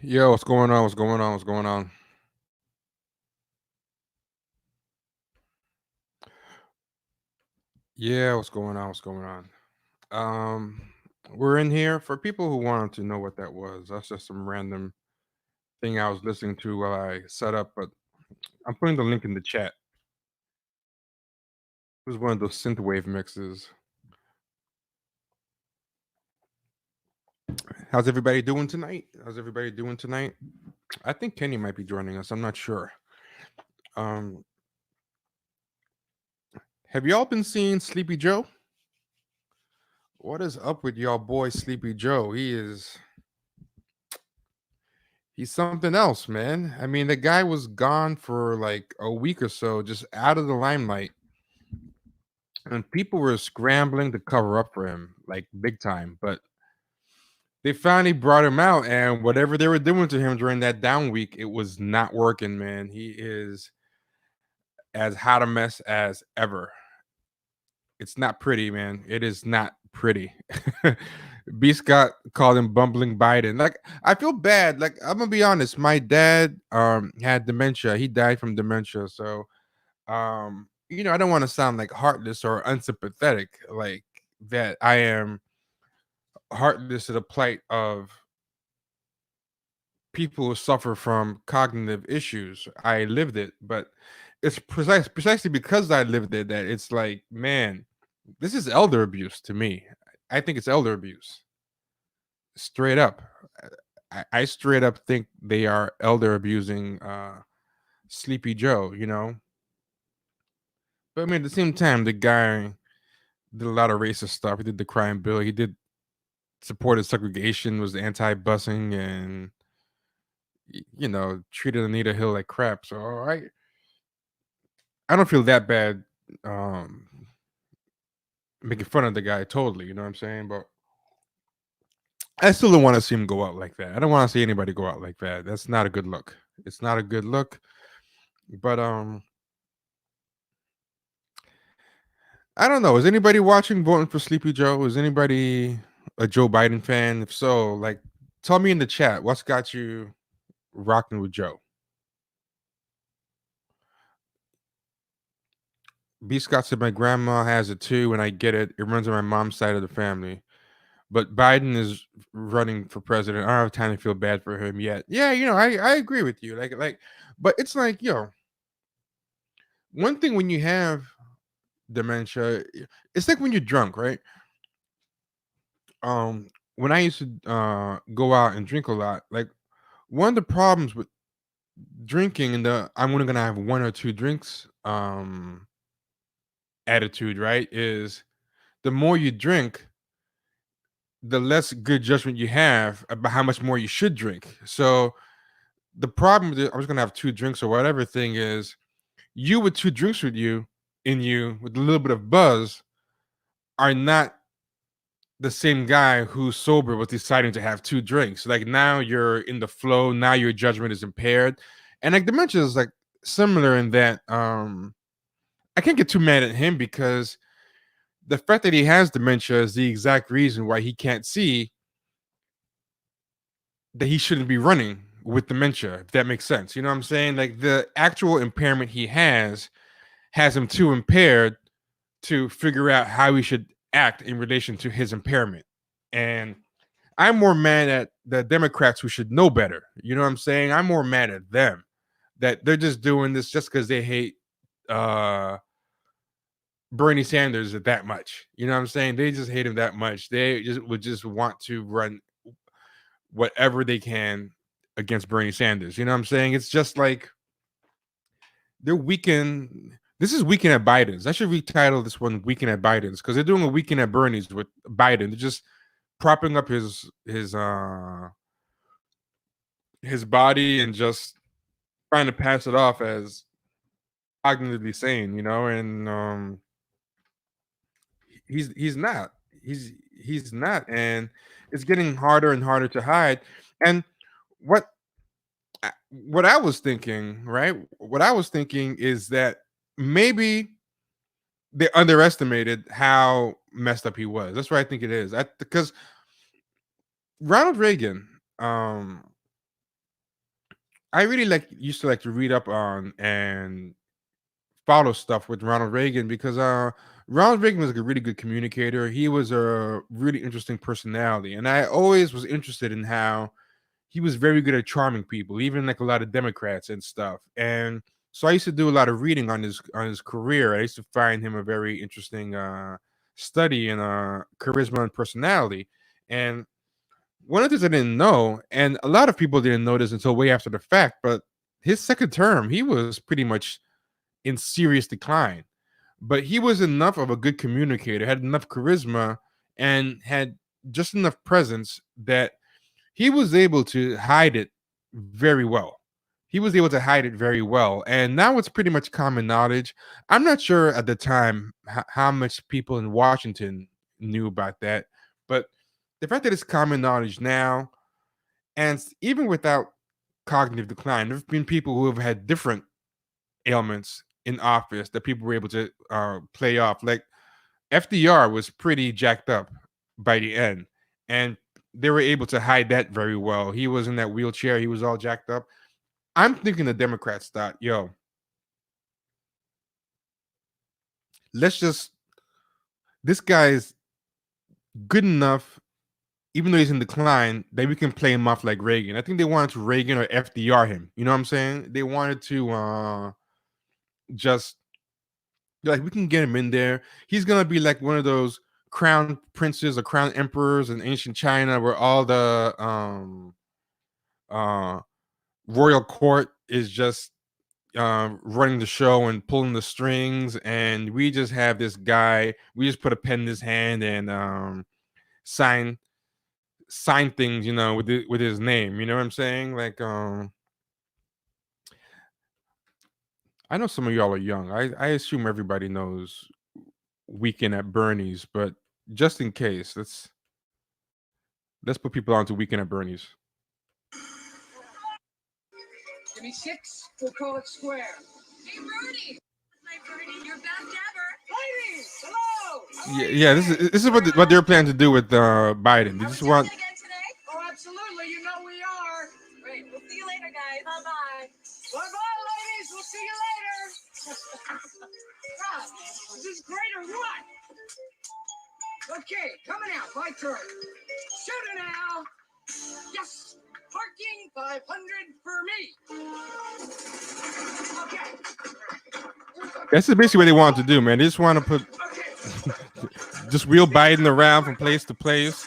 Yo, what's going on? What's going on? What's going on? Yeah, what's going on? What's going on? Um, we're in here for people who wanted to know what that was. That's just some random thing I was listening to while I set up, but I'm putting the link in the chat. It was one of those synthwave mixes. How's everybody doing tonight? How's everybody doing tonight? I think Kenny might be joining us. I'm not sure. Um, have y'all been seeing Sleepy Joe? What is up with y'all boy Sleepy Joe? He's something else, man. I mean, the guy was gone for like a week or so, just out of the limelight. And people were scrambling to cover up for him, like big time. But they finally brought him out, and whatever they were doing to him during that down week, it was not working, man. He is as hot a mess as ever. It's not pretty, man. It is not pretty. B Scott called him bumbling Biden. Like, I feel bad. Like, I'm gonna be honest. My dad had dementia. He died from dementia. So I don't want to sound like heartless or unsympathetic, like that I am heartless to the plight of people who suffer from cognitive issues. I lived it, but it's precisely because I lived it that it's like, man, this is elder abuse to me. I think it's elder abuse. Straight up. I straight up think they are elder abusing Sleepy Joe, you know? But I mean, at the same time, the guy did a lot of racist stuff. He did the crime bill. He did supported segregation, was anti-busing, and treated Anita Hill like crap. So I don't feel that bad making fun of the guy totally. You know what I'm saying? But I still don't want to see him go out like that. I don't want to see anybody go out like that. That's not a good look. It's not a good look. But I don't know. Is anybody watching voting for Sleepy Joe? Is anybody a Joe Biden fan? If so, like, tell me in the chat what's got you rocking with Joe. B. Scott said my grandma has it too, and I get it. It runs on my mom's side of the family. But Biden is running for president. I don't have time to feel bad for him yet. Yeah, I agree with you. But it's like, one thing when you have dementia, it's like when you're drunk, right? When I used to go out and drink a lot, like one of the problems with drinking and the I'm only gonna have one or two drinks attitude, right? Is the more you drink, the less good judgment you have about how much more you should drink. So the problem with I'm just gonna have two drinks or whatever thing is you with two drinks in you with a little bit of buzz are not the same guy who's sober was deciding to have two drinks. Like now you're in the flow, now your judgment is impaired. And like dementia is like similar in that I can't get too mad at him because the fact that he has dementia is the exact reason why he can't see that he shouldn't be running with dementia, if that makes sense. You know what I'm saying? Like the actual impairment he has him too impaired to figure out how he should act in relation to his impairment. And I'm more mad at the Democrats who should know better. You know what I'm saying? I'm more mad at them that they're just doing this just because they hate uh Bernie Sanders that much. You know what I'm saying? They just hate him that much. They just would just want to run whatever they can against Bernie Sanders. You know what I'm saying? It's just like they're weekend. This is weekend at Biden's. I should retitle this one "Weekend at Biden's" because they're doing a weekend at Bernie's with Biden. They're just propping up his body and just trying to pass it off as cognitively sane, and he's not. He's not, and it's getting harder and harder to hide. And what what I was thinking, right? What I was thinking is that maybe they underestimated how messed up he was. That's what I think it is. Because Ronald Reagan, I really used to like to read up on and follow stuff with Ronald Reagan because Ronald Reagan was like a really good communicator. He was a really interesting personality, and I always was interested in how he was very good at charming people, even like a lot of Democrats and stuff. And so I used to do a lot of reading on his career. I used to find him a very interesting study in charisma and personality. And one of the things I didn't know, and a lot of people didn't know this until way after the fact, but his second term, he was pretty much in serious decline. But he was enough of a good communicator, had enough charisma, and had just enough presence that he was able to hide it very well. He was able to hide it very well. And now it's pretty much common knowledge. I'm not sure at the time how much people in Washington knew about that, but the fact that it's common knowledge now, and even without cognitive decline, there have been people who have had different ailments in office that people were able to play off. Like FDR was pretty jacked up by the end, and they were able to hide that very well. He was in that wheelchair, he was all jacked up. I'm thinking the Democrats thought, yo, let's just, this guy's good enough, even though he's in decline, that we can play him off like Reagan. I think they wanted to Reagan or FDR him. You know what I'm saying? They wanted to just like we can get him in there. He's gonna be like one of those crown princes or crown emperors in ancient China where all the uh royal court is just running the show and pulling the strings, and we just have this guy. We just put a pen in his hand and sign things, with his name. You know what I'm saying? Like, I know some of y'all are young. I assume everybody knows Weekend at Bernie's, but just in case, let's put people on to Weekend at Bernie's. Give me six. We'll call it square. Hey, Bernie. My Bernie, your best ever. Ladies, hello. How are Yeah, you yeah. This is today? this is We're what they're planning to do with Biden. They Are we just doing want. it again today? Oh, absolutely. You know we are. Great. We'll see you later, guys. Bye bye. Bye bye, ladies. We'll see you later. God, is this great or what? Okay, coming out. My turn. Shooter now. Yes. Parking 500 for me. Okay. That's basically what they want to do, man. They just want to put just wheel Biden around from place to place,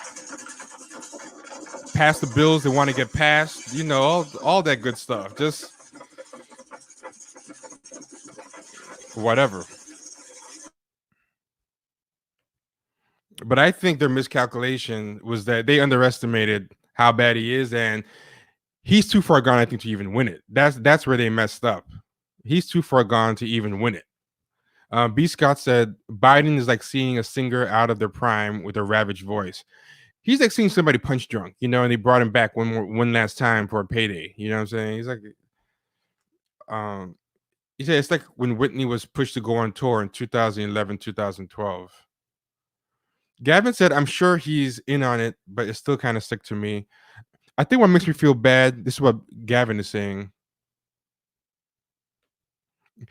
pass the bills they want to get passed. All that good stuff. Just whatever. But I think their miscalculation was that they underestimated how bad he is, and he's too far gone, I think, to even win it. That's where they messed up. He's too far gone to even win it. B. Scott said Biden is like seeing a singer out of their prime with a ravaged voice. He's like seeing somebody punch drunk, and they brought him back one last time for a payday. You know what I'm saying? He's like, um, he said it's like when Whitney was pushed to go on tour in 2011, 2012. Gavin said, I'm sure he's in on it, but it's still kind of sick to me. I think what makes me feel bad, this is what Gavin is saying.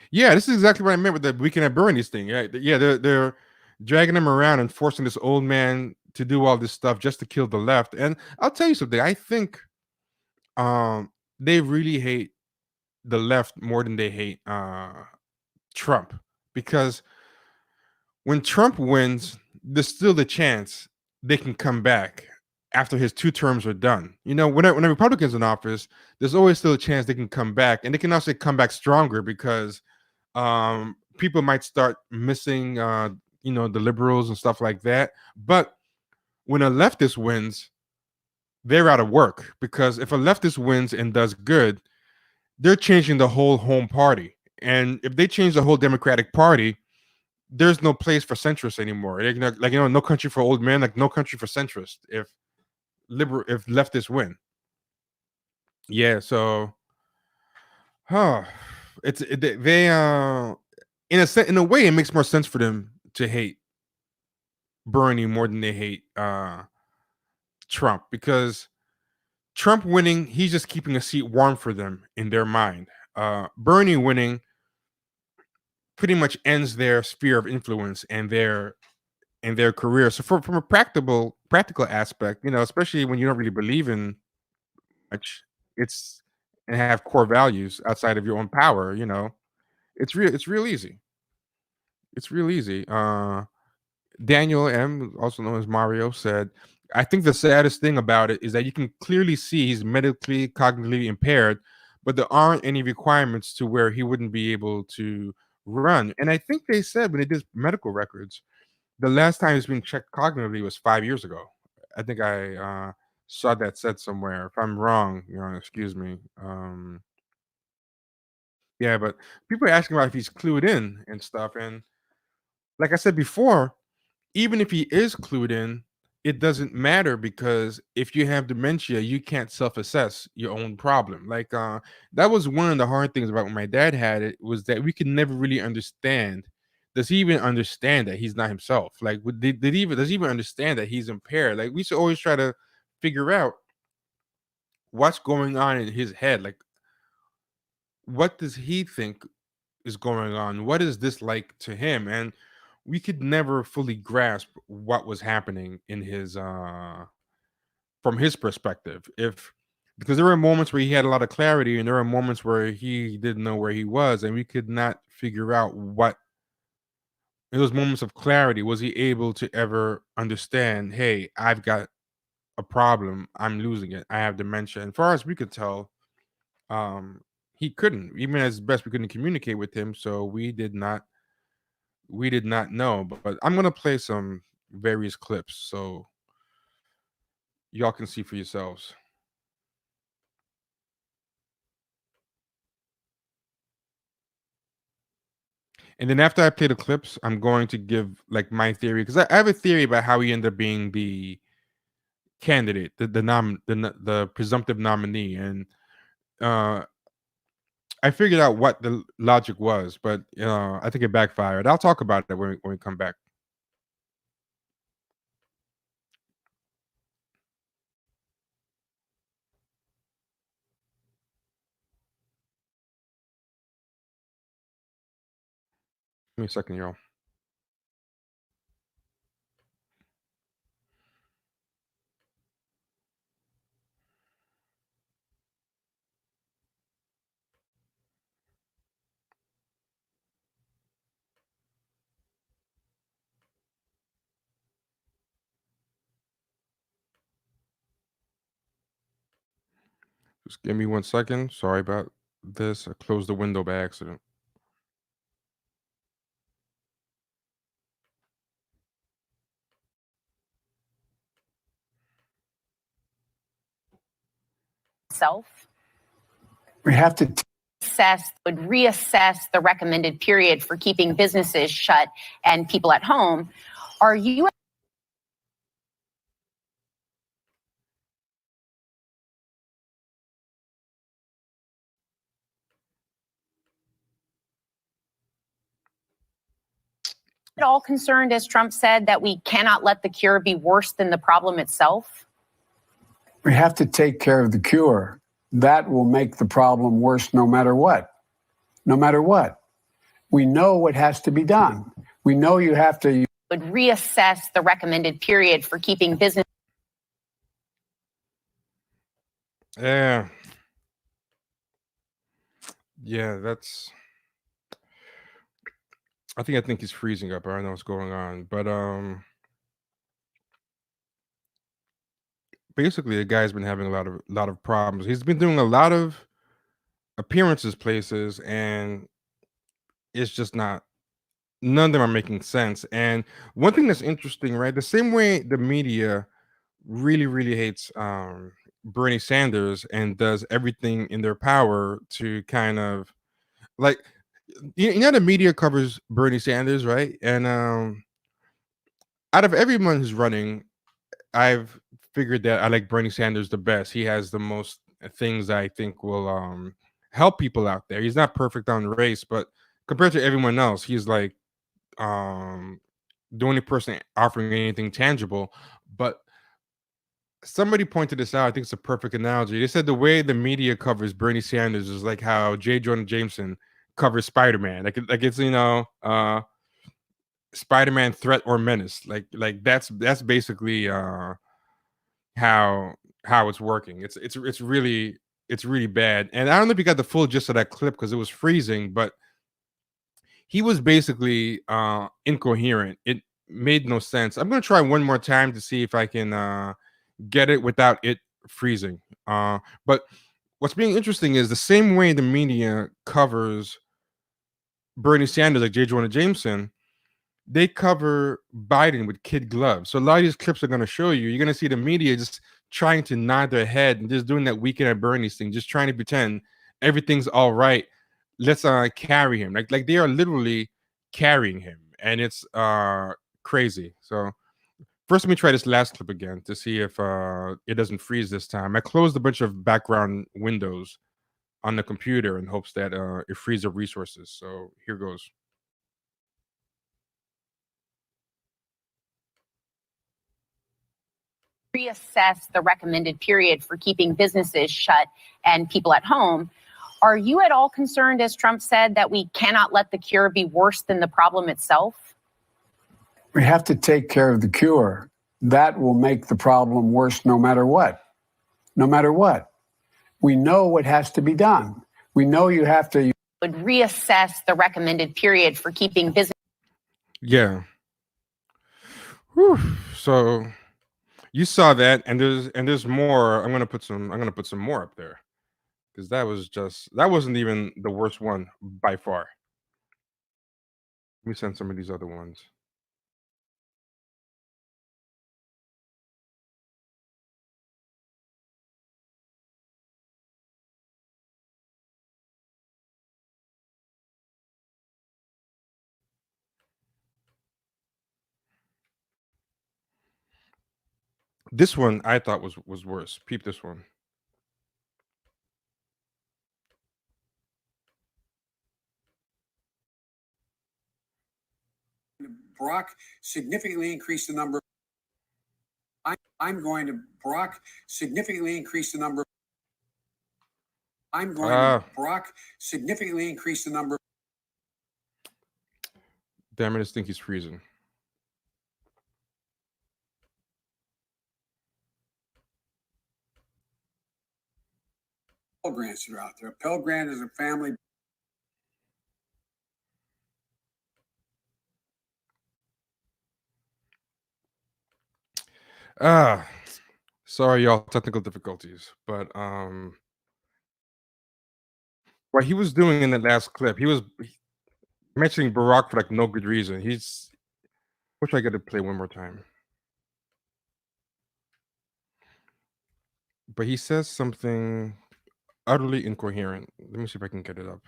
Yeah, this is exactly what I meant with the Weekend at Bernie's thing. Yeah, they're dragging him around and forcing this old man to do all this stuff just to kill the left. And I'll tell you something. I think they really hate the left more than they hate Trump, because when Trump wins, there's still the chance they can come back after his 2 terms are done. When a Republican's in office, there's always still a chance they can come back, and they can also come back stronger because people might start missing, the liberals and stuff like that. But when a leftist wins, they're out of work, because if a leftist wins and does good, they're changing the whole home party. And if they change the whole Democratic Party, there's no place for centrists anymore. No country for old men, like no country for centrists. If leftists win, yeah. So, huh? They in a way it makes more sense for them to hate Bernie more than they hate Trump, because Trump winning, he's just keeping a seat warm for them in their mind. Bernie winning pretty much ends their sphere of influence and their career. So from a practical aspect, especially when you don't really believe in much, it's and have core values outside of your own power, it's real easy. It's real easy. Daniel M, also known as Mario, said, I think the saddest thing about it is that you can clearly see he's medically, cognitively impaired, but there aren't any requirements to where he wouldn't be able to run. And I think they said when they did medical records, the last time he's been checked cognitively was 5 years ago. I think I saw that said somewhere. If I'm wrong, excuse me. Yeah, but people are asking about if he's clued in and stuff. And like I said before, even if he is clued in, it doesn't matter, because if you have dementia, you can't self-assess your own problem. Like that was one of the hard things about when my dad had it, was that we could never really understand. Does he even understand that he's not himself? Like, does he even understand that he's impaired? Like, we should always try to figure out what's going on in his head. Like, what does he think is going on? What is this like to him? And we could never fully grasp what was happening in his from his perspective. If Because there were moments where he had a lot of clarity, and there were moments where he didn't know where he was, and we could not figure out what in those moments of clarity was he able to ever understand, hey, I've got a problem, I'm losing it, I have dementia. And far as we could tell, um he couldn't, even as best we couldn't communicate with him, so we did not know. But I'm gonna play some various clips so y'all can see for yourselves. And then after I play the clips, I'm going to give like my theory, because I have a theory about how he ended up being the candidate, the presumptive nominee. And uh I figured out what the logic was, but I think it backfired. I'll talk about it when we come back. Give me a second, y'all. Just give me 1 second. Sorry about this. I closed the window by accident. Self. We have to reassess the recommended period for keeping businesses shut and people at home. Are you at all concerned, as Trump said, that we cannot let the cure be worse than the problem itself? We have to take care of the cure. That will make the problem worse no matter what. No matter what. We know what has to be done. We know you have to reassess the recommended period for keeping business. Yeah. Yeah, that's I think he's freezing up. I don't know what's going on. But basically the guy's been having a lot of problems. He's been doing a lot of appearances places, and it's just not, none of them are making sense. And one thing that's interesting, right? The same way the media really hates Bernie Sanders and does everything in their power to kind of like, the media covers Bernie Sanders, right? And out of everyone who's running, I've figured that I like Bernie Sanders the best. He has the most things I think will help people out there. He's not perfect on race, but compared to everyone else, he's like um the only person offering anything tangible. But somebody pointed this out. I think it's a perfect analogy. They said the way the media covers Bernie Sanders is like how J. Jonah Jameson covers Spider-Man. Like it's Spider-Man threat or menace. Like that's basically how it's working. It's really bad. And I don't know if you got the full gist of that clip because it was freezing, but he was basically incoherent. It made no sense. I'm gonna try one more time to see if I can get it without it freezing. But what's being interesting is the same way the media covers Bernie Sanders, like J. Jonah Jameson, they cover Biden with kid gloves. So a lot of these clips are going to show you. You're going to see the media just trying to nod their head and just doing that weekend at Bernie's thing, just trying to pretend everything's all right. Let's carry him. Like they are literally carrying him, and it's crazy. So first, let me try this last clip again to see if it doesn't freeze this time. I closed a bunch of background windows on the computer in hopes that it frees up resources. So here goes. Reassess the recommended period for keeping businesses shut and people at home. Are you at all concerned, as Trump said, that we cannot let the cure be worse than the problem itself? We have to take care of the cure. That will make the problem worse no matter what. No matter what. We know what has to be done. We know you have to reassess the recommended period for keeping business. Yeah. Whew. So you saw that, and there's more. I'm gonna put some more up there because that wasn't even the worst one by far. Let me send some of these other ones. This one I thought was worse. Peep this one. Barack significantly increase the number. I'm going to Barack significantly increase the number. I'm going to Barack significantly increase the number. Damn it, I think he's freezing. Pell Grants that are out there. Pell Grant is a family. Sorry, y'all, technical difficulties. But what he was doing in that last clip, he was mentioning Barack for like no good reason. Wish I could have play one more time. But he says something utterly incoherent. Let me see if I can get it up.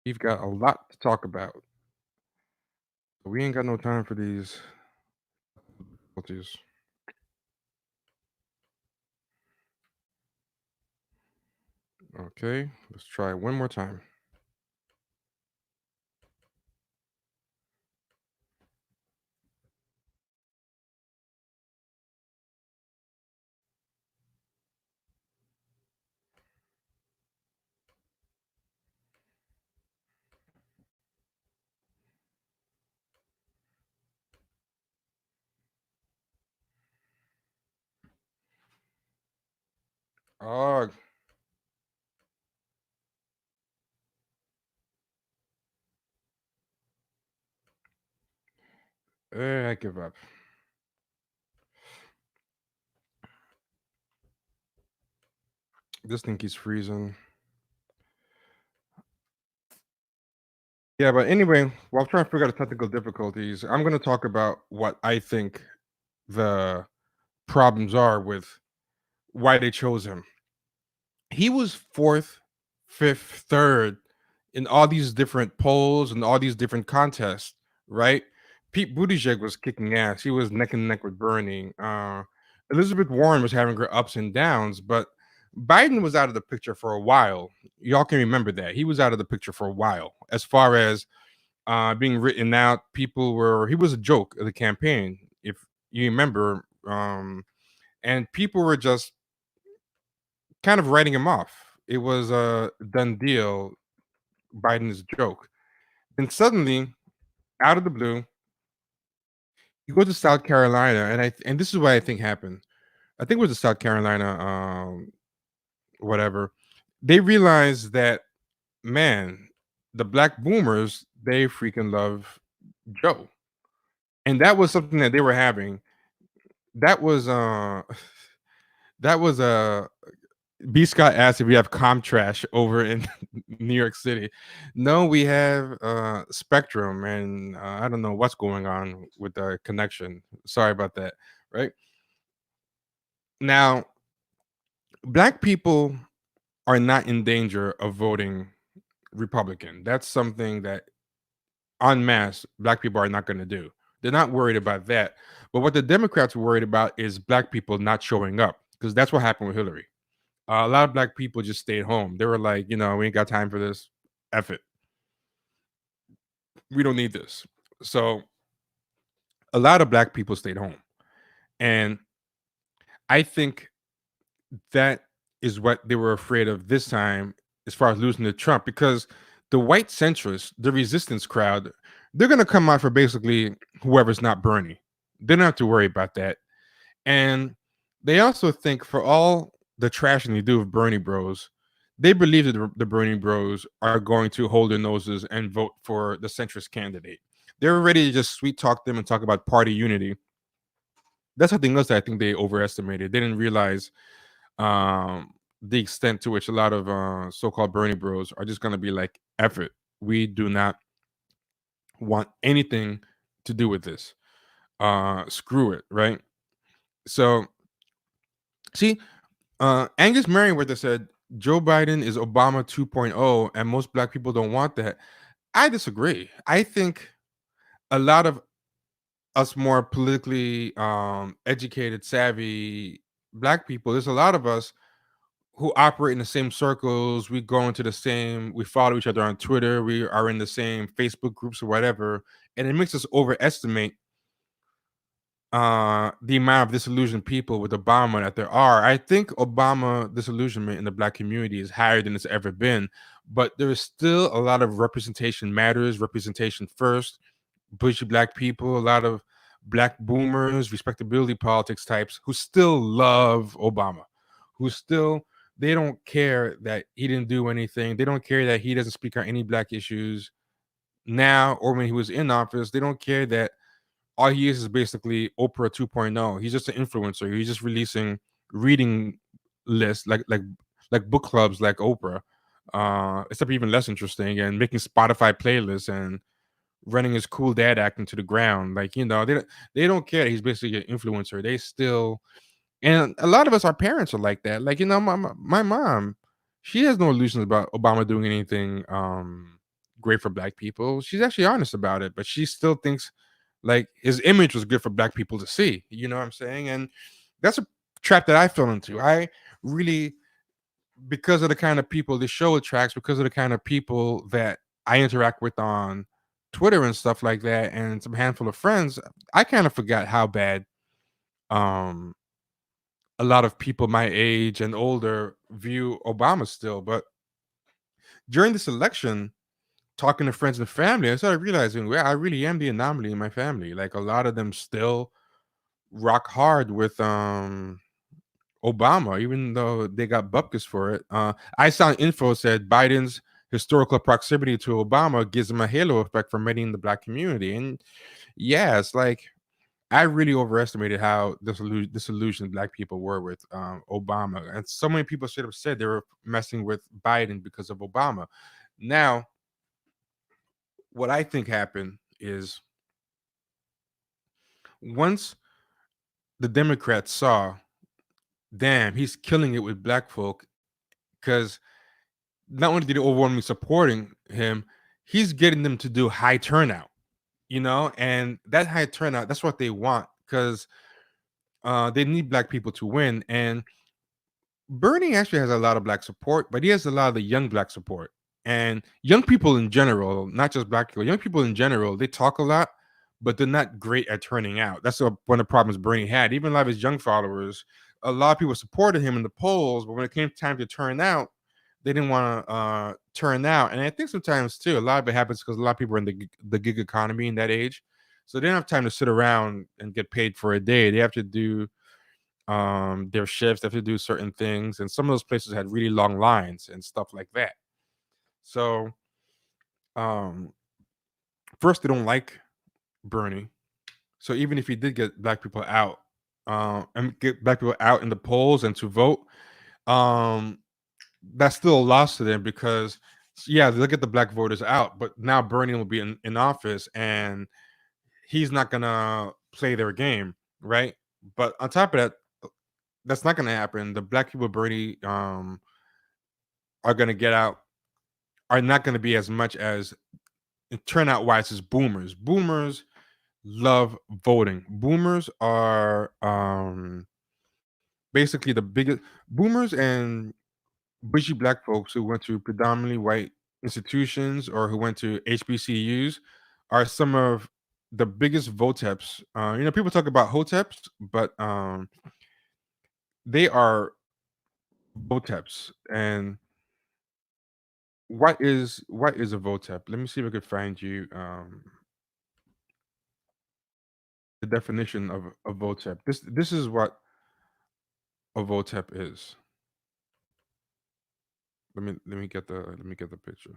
We've got a lot to talk about. We ain't got no time for these difficulties. Okay, let's try it one more time. Oh, I give up. This thing keeps freezing. Yeah, but anyway, while trying to figure out the technical difficulties, I'm going to talk about what I think the problems are with why they chose him. He was fourth, fifth, third in all these different polls and all these different contests, right? Pete Buttigieg was kicking ass. He was neck and neck with Bernie. Elizabeth Warren was having her ups and downs, but Biden was out of the picture for a while. Y'all can remember that. He was out of the picture for a while. As far as being written out, he was a joke of the campaign, if you remember. And people were just kind of writing him off. It was a done deal. Biden's joke. Then suddenly, out of the blue, you go to South Carolina, and this is what I think happened. I think it was the South Carolina, whatever. They realized that, man, the black boomers, they freaking love Joe, and that was something that they were having. That was that was B. Scott asked if we have Comtrash over in New York City. No, we have Spectrum, and I don't know what's going on with the connection. Sorry about that. Right now, black people are not in danger of voting Republican. That's something that en masse black people are not going to do. They're not worried about that. But what the Democrats were worried about is black people not showing up, because that's what happened with Hillary. A lot of black people just stayed home. They were like, we ain't got time for this. F it. We don't need this. So a lot of black people stayed home. And I think that is what they were afraid of this time as far as losing to Trump, because the white centrists, the resistance crowd, they're going to come out for basically whoever's not Bernie. They don't have to worry about that. And they also think for all the trashing they do with Bernie bros, they believe that the Bernie bros are going to hold their noses and vote for the centrist candidate. They're ready to just sweet talk them and talk about party unity. That's something else that I think they overestimated. They didn't realize the extent to which a lot of so-called Bernie bros are just going to be like, F it. We do not want anything to do with this. Screw it, right? So, see, Angus Merriweather said Joe Biden is Obama 2.0, and most black people don't want that. I disagree. I think a lot of us more politically educated, savvy black people, there's a lot of us who operate in the same circles. We go into the same. We follow each other on Twitter. We are in the same Facebook groups or whatever, and it makes us overestimate the amount of disillusioned people with Obama that there are. I think Obama disillusionment in the black community is higher than it's ever been, but there is still a lot of representation matters, representation first, bushy black people, a lot of black boomers, respectability politics types who still love Obama, who still they don't care that he didn't do anything. They don't care that he doesn't speak on any black issues now or when he was in office. They don't care that all he is basically Oprah 2.0. He's just an influencer. He's just releasing reading lists like book clubs like Oprah, except even less interesting, and making Spotify playlists and running his cool dad act into the ground. Like, they don't care. He's basically an influencer. They still, and a lot of us, our parents are like that. Like, my mom, she has no illusions about Obama doing anything great for black people. She's actually honest about it, but she still thinks like his image was good for black people to see. You know what I'm saying? And that's a trap that I fell into. I really, because of the kind of people this show attracts, because of the kind of people that I interact with on Twitter and stuff like that, and some handful of friends, I kind of forgot how bad um a lot of people my age and older view Obama still. But during this election, talking to friends and family, I started realizing, well, I really am the anomaly in my family. Like, a lot of them still rock hard with Obama, even though they got bupkis for it. I saw info said Biden's historical proximity to Obama gives him a halo effect for many in the black community. And yeah, it's like I really overestimated how disillusioned black people were with Obama. And so many people should have said they were messing with Biden because of Obama. Now, what I think happened is once the Democrats saw, damn, he's killing it with black folk, because not only did they overwhelmingly supporting him, he's getting them to do high turnout, and that high turnout, that's what they want, because they need black people to win. And Bernie actually has a lot of black support, but he has a lot of the young black support. And young people in general, not just black people, young people in general, they talk a lot, but they're not great at turning out. That's one of the problems Bernie had. Even a lot of his young followers, a lot of people supported him in the polls, but when it came time to turn out, they didn't want to turn out. And I think sometimes too, a lot of it happens because a lot of people are in the gig economy in that age, so they don't have time to sit around and get paid for a day. They have to do their shifts, they have to do certain things, and some of those places had really long lines and stuff like that. So um first, they don't like Bernie. So even if he did get black people out, and get black people out in the polls and to vote, um that's still a loss to them, because yeah, they'll get the black voters out, but now Bernie will be in office and he's not gonna play their game, right? But on top of that, that's not gonna happen. The black people Bernie are gonna get out are not gonna be as much as turnout wise as boomers. Boomers love voting. Boomers are basically the biggest boomers, and bushy black folks who went to predominantly white institutions or who went to HBCUs are some of the biggest voteps. People talk about hoteps, but they are voteps. And what is a votep? Let me see if I could find you the definition of a votep. This is what a votep is. Let me get the picture.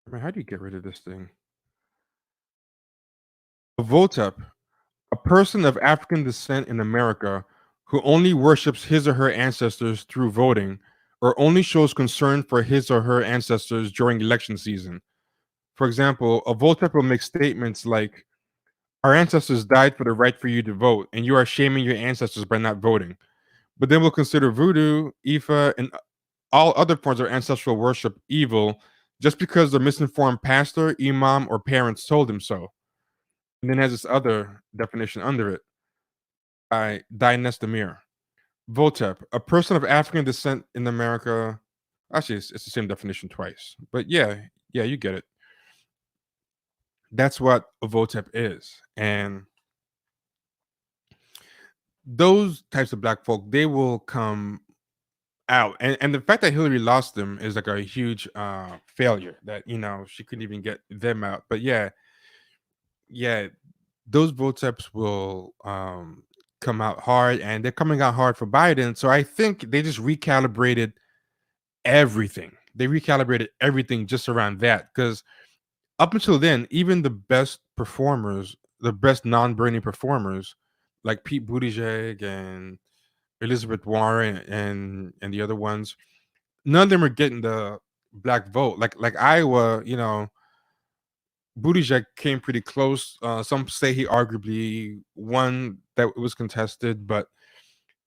I mean, how do you get rid of this thing? A votep, a person of African descent in America who only worships his or her ancestors through voting, or only shows concern for his or her ancestors during election season. For example, a votep will make statements like, our ancestors died for the right for you to vote, and you are shaming your ancestors by not voting. but then we'll consider voodoo, Ifa, and all other forms of ancestral worship evil just because the misinformed pastor, imam, or parents told him so. And then has this other definition under it by Nestamir. Votep, a person of African descent in America. Actually, it's the same definition twice. But yeah, you get it. That's what a Votep is. And those types of black folk, they will come out. And the fact that Hillary lost them is like a huge failure that, she couldn't even get them out. But yeah, those Voteps will come out hard, and they're coming out hard for Biden. So I think they just recalibrated everything. They recalibrated everything just around that, because up until then, even the best performers, the best non-Bernie performers, like Pete Buttigieg and Elizabeth Warren and the other ones, none of them are getting the black vote. Like Iowa, Buttigieg came pretty close. Some say he arguably won, that it was contested, but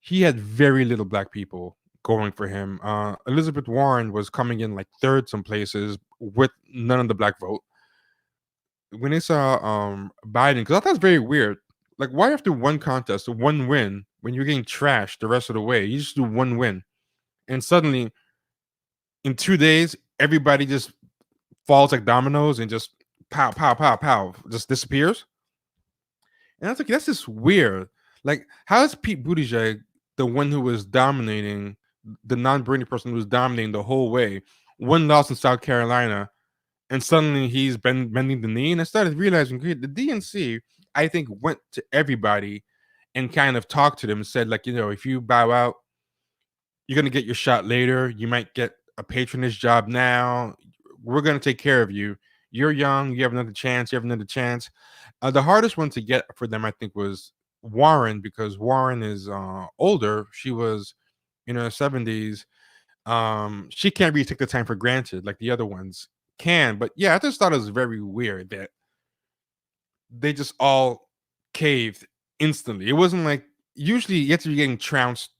he had very little black people going for him. Elizabeth Warren was coming in like third some places with none of the black vote. When they saw Biden, because I thought it's very weird. Like, why after one contest, one win, when you're getting trashed the rest of the way, you just do one win, and suddenly in 2 days, everybody just falls like dominoes and just pow, pow, pow, pow, just disappears. And I was like, that's just weird. Like, how is Pete Buttigieg the one who was dominating, the non-Bernie person who was dominating the whole way, one loss in South Carolina, and suddenly he's bending the knee? And I started realizing, okay, the DNC, I think, went to everybody and kind of talked to them and said, like, if you bow out, you're going to get your shot later. You might get a patronage job now. We're going to take care of you. You're young. You have another chance. You have another chance. The hardest one to get for them, I think, was Warren, because Warren is older. She was in her 70s. She can't really take the time for granted like the other ones can. But yeah, I just thought it was very weird that they just all caved instantly. It wasn't like, usually you have to be getting trounced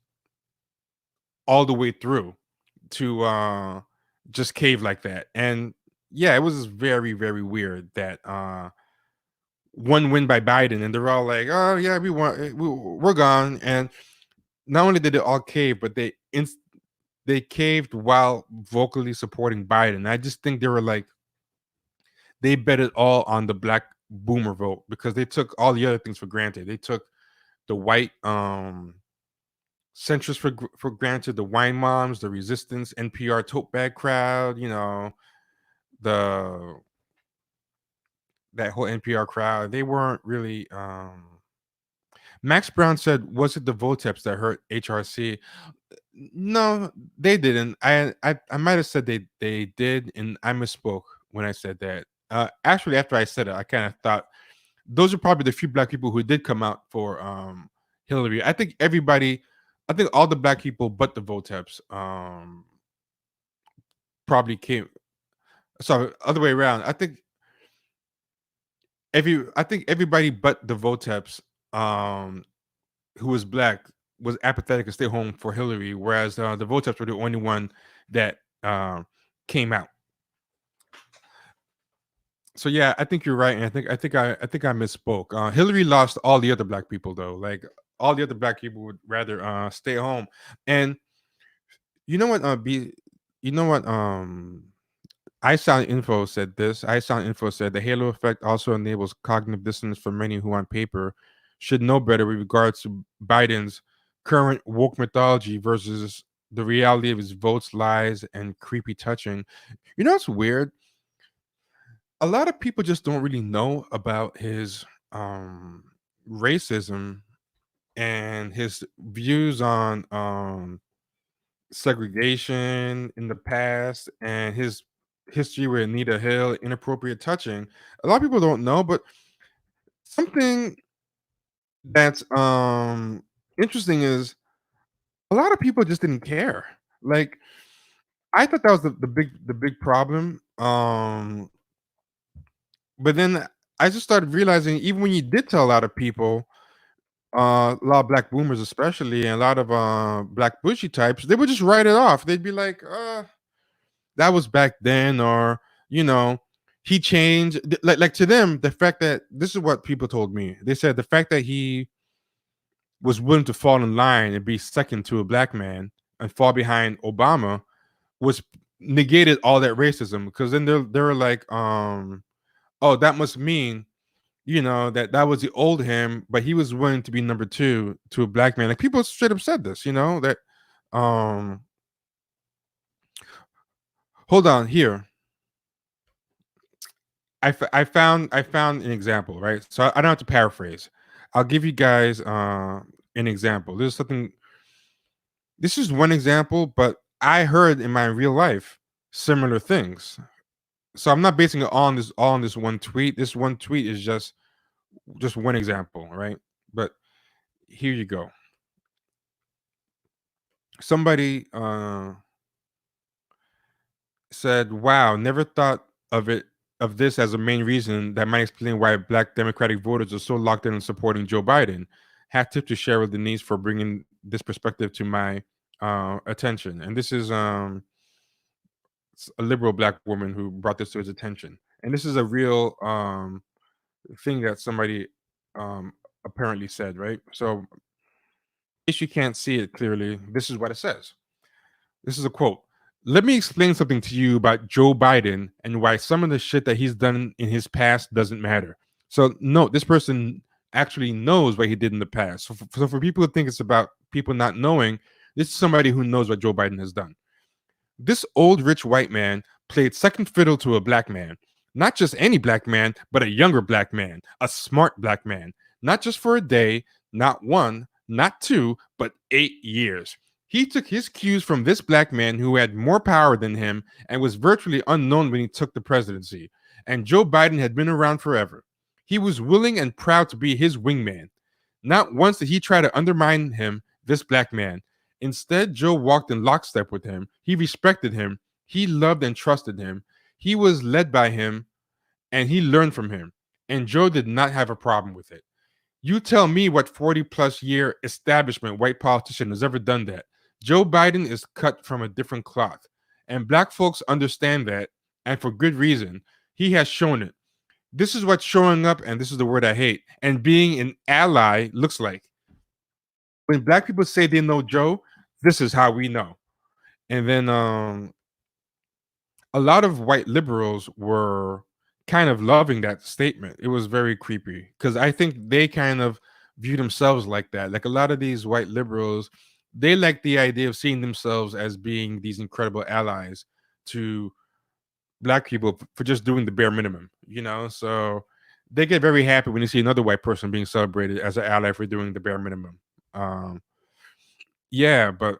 all the way through to just cave like that. And yeah, it was very, very weird that one win by Biden, and they're all like, "Oh yeah, we won, we're gone." And not only did they all cave, but they caved while vocally supporting Biden. I just think they were like, they bet it all on the black boomer vote, because they took all the other things for granted. They took the white centrists for granted, the wine moms, the resistance, NPR tote bag crowd, the that whole NPR crowd. They weren't really. Max Brown said, "Was it the Voteps that hurt HRC?" No, they didn't. I might have said they did, and I misspoke when I said that. Actually, after I said it, I kind of thought those are probably the few black people who did come out for Hillary. I think all the black people but the Voteps probably came. Sorry, other way around. I think everybody but the Voteps who was black was apathetic and stay home for Hillary, whereas the Voteps were the only one that came out. So yeah, I think you're right, and I think I misspoke. Hillary lost all the other black people though. Like, all the other black people would rather stay home. And you know what? iSound Info said this. iSound Info said the halo effect also enables cognitive dissonance for many who, on paper, should know better with regards to Biden's current woke mythology versus the reality of his votes, lies, and creepy touching. You know what's weird? A lot of people just don't really know about his racism and his views on segregation in the past, and his history with Anita Hill, inappropriate touching. A lot of people don't know, but something that's interesting is a lot of people just didn't care. Like, I thought that was the big problem. But then I just started realizing, even when you did tell a lot of people, a lot of black boomers, especially, and a lot of black bushy types, they would just write it off. They'd be like, that was back then, or you know, he changed. Like to them, the fact that this is what people told me. They said the fact that he was willing to fall in line and be second to a black man and fall behind Obama was negated all that racism, because then they were like, oh, that must mean, that was the old him, but he was willing to be number two to a black man. Like people straight up said this, that um hold on here. I found an example, right? So I don't have to paraphrase. I'll give you guys an example. This is one example, but I heard in my real life similar things. So I'm not basing it on this all on this one tweet. This one tweet is just one example, right? But here you go. Somebody said, "Wow, never thought of this as a main reason that might explain why Black Democratic voters are so locked in on supporting Joe Biden. Hat tip to Cheryl Denise for bringing this perspective to my attention." And this is a liberal Black woman who brought this to his attention. And this is a real thing that somebody um, apparently said, right? So, in case you can't see it clearly, this is what it says. This is a quote. "Let me explain something to you about Joe Biden and why some of the shit that he's done in his past doesn't matter." So, no, this person actually knows what he did in the past. So for people who think it's about people not knowing, this is somebody who knows what Joe Biden has done. "This old rich white man played second fiddle to a black man. Not just any black man, but a younger black man, a smart black man. Not just for a day, not one, not two, but 8 years. He took his cues from this black man who had more power than him and was virtually unknown when he took the presidency. And Joe Biden had been around forever. He was willing and proud to be his wingman. Not once did he try to undermine him, this black man. Instead, Joe walked in lockstep with him. He respected him. He loved and trusted him. He was led by him, and he learned from him. And Joe did not have a problem with it. You tell me what 40-plus year establishment white politician has ever done that. Joe Biden is cut from a different cloth. And black folks understand that, and for good reason. He has shown it. This is what showing up, and this is the word I hate, and being an ally looks like. When black people say they know Joe, this is how we know." And then a lot of white liberals were kind of loving that statement. It was very creepy because I think they kind of view themselves like that. Like a lot of these white liberals, they like the idea of seeing themselves as being these incredible allies to black people for just doing the bare minimum, So they get very happy when you see another white person being celebrated as an ally for doing the bare minimum. Um, yeah, but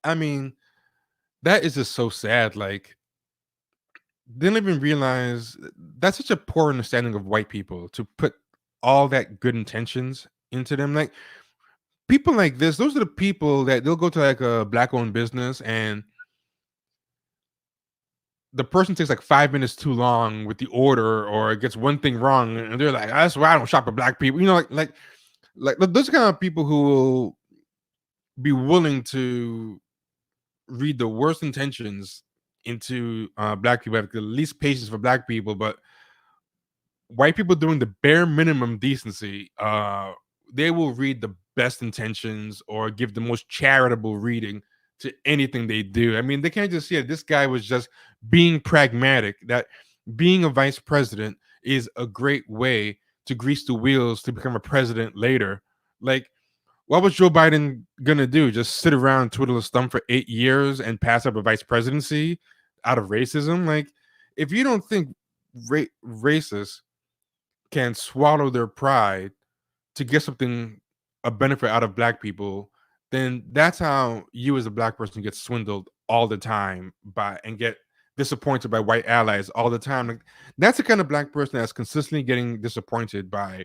I mean, that is just so sad. Like, didn't even realize that's such a poor understanding of white people to put all that good intentions into them. Like, people like this, those are the people that they'll go to like a black owned business and the person takes like 5 minutes too long with the order or gets one thing wrong and they're like, that's why I don't shop at black people. Like those kind of people who will be willing to read the worst intentions into black people, have the least patience for black people, but white people doing the bare minimum decency, they will read the best intentions or give the most charitable reading to anything they do. I mean, they can't just see it. This guy was just being pragmatic, that being a vice president is a great way to grease the wheels to become a president later. Like, what was Joe Biden gonna do? Just sit around and twiddle his thumb for 8 years and pass up a vice presidency out of racism? Like, if you don't think racists can swallow their pride to get something, a benefit out of black people, then that's how you as a black person get swindled all the time by and get disappointed by white allies all the time. Like, that's the kind of black person that's consistently getting disappointed by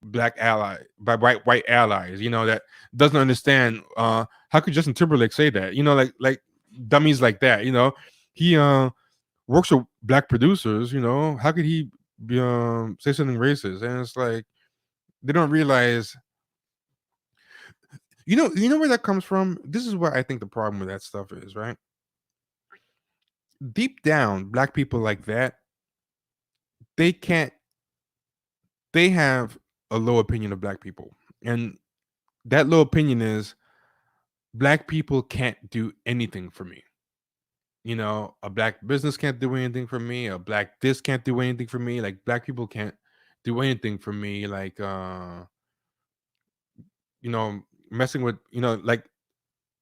white allies, that doesn't understand how could Justin Timberlake say that, like dummies like that, he works with black producers, how could he say something racist? And it's like, They don't realize. You know where that comes from. This is what I think the problem with that stuff is, right? Deep down, black people like that, they can't. They have a low opinion of black people, and that low opinion is black people can't do anything for me. A black business can't do anything for me. A black this can't do anything for me. Like black people can't do anything for me. Like you know, messing with like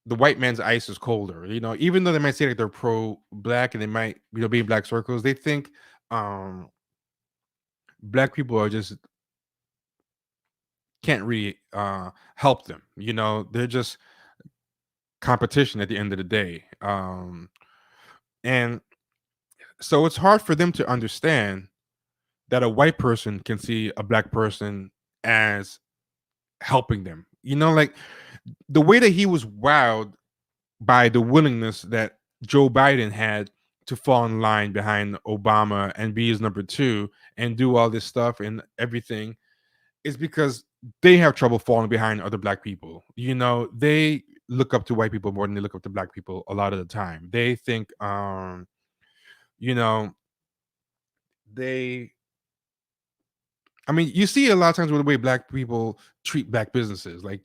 the white man's ice is colder. Even though they might say like they're pro black and they might be in black circles, they think um black people are just can't really help them. They're just competition at the end of the day. And so it's hard for them to understand that a white person can see a black person as helping them. Like the way that he was wowed by the willingness that Joe Biden had to fall in line behind Obama and be his number two and do all this stuff and everything is because they have trouble falling behind other black people. They look up to white people more than they look up to black people a lot of the time. They think, you know, they I mean, you see a lot of times with the way black people treat black businesses. Like,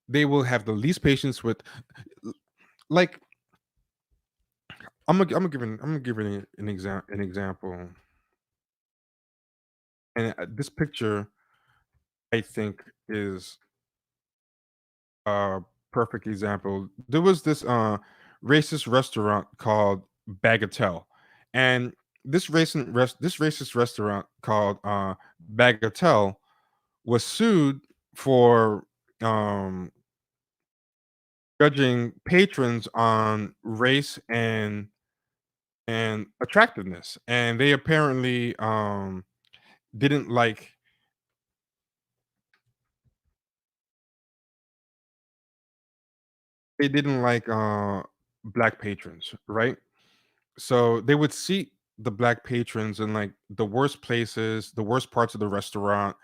they will have the least patience with, like, I'm gonna give an example, and this picture I think is a perfect example. There was this racist restaurant called Bagatelle, and this racist restaurant called Bagatelle was sued for um judging patrons on race and attractiveness, and they apparently didn't like they didn't like black patrons, right? So they would seat the black patrons in like the worst places, the worst parts of the restaurant,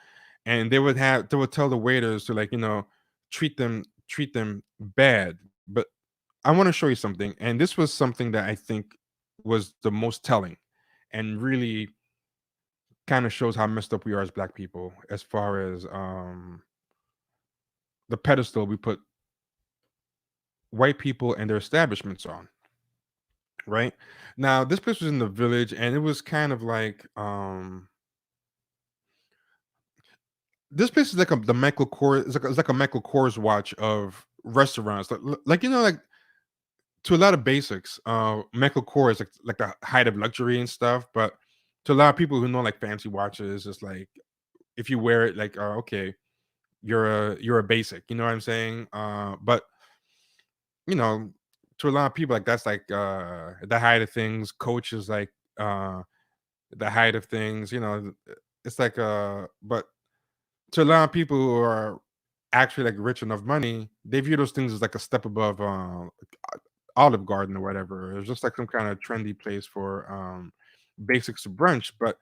and they would tell the waiters to, like, treat them bad. But I want to show you something, and this was something that I think was the most telling and really kind of shows how messed up we are as black people as far as the pedestal we put white people and their establishments on. Right now, this place was in the village, and it was kind of like this place is like the Michael Kors. It's like a Michael Kors watch of restaurants. Like to a lot of basics, Michael Kors is like the height of luxury and stuff. But to a lot of people who know like fancy watches, it's like if you wear it, like, okay, you're a basic. You know what I'm saying? But you know, to a lot of people, like that's like the height of things. Coach is like the height of things. It's like but to a lot of people who are actually like rich enough money, they view those things as like a step above Olive Garden or whatever. It's just like some kind of trendy place for basics to brunch. But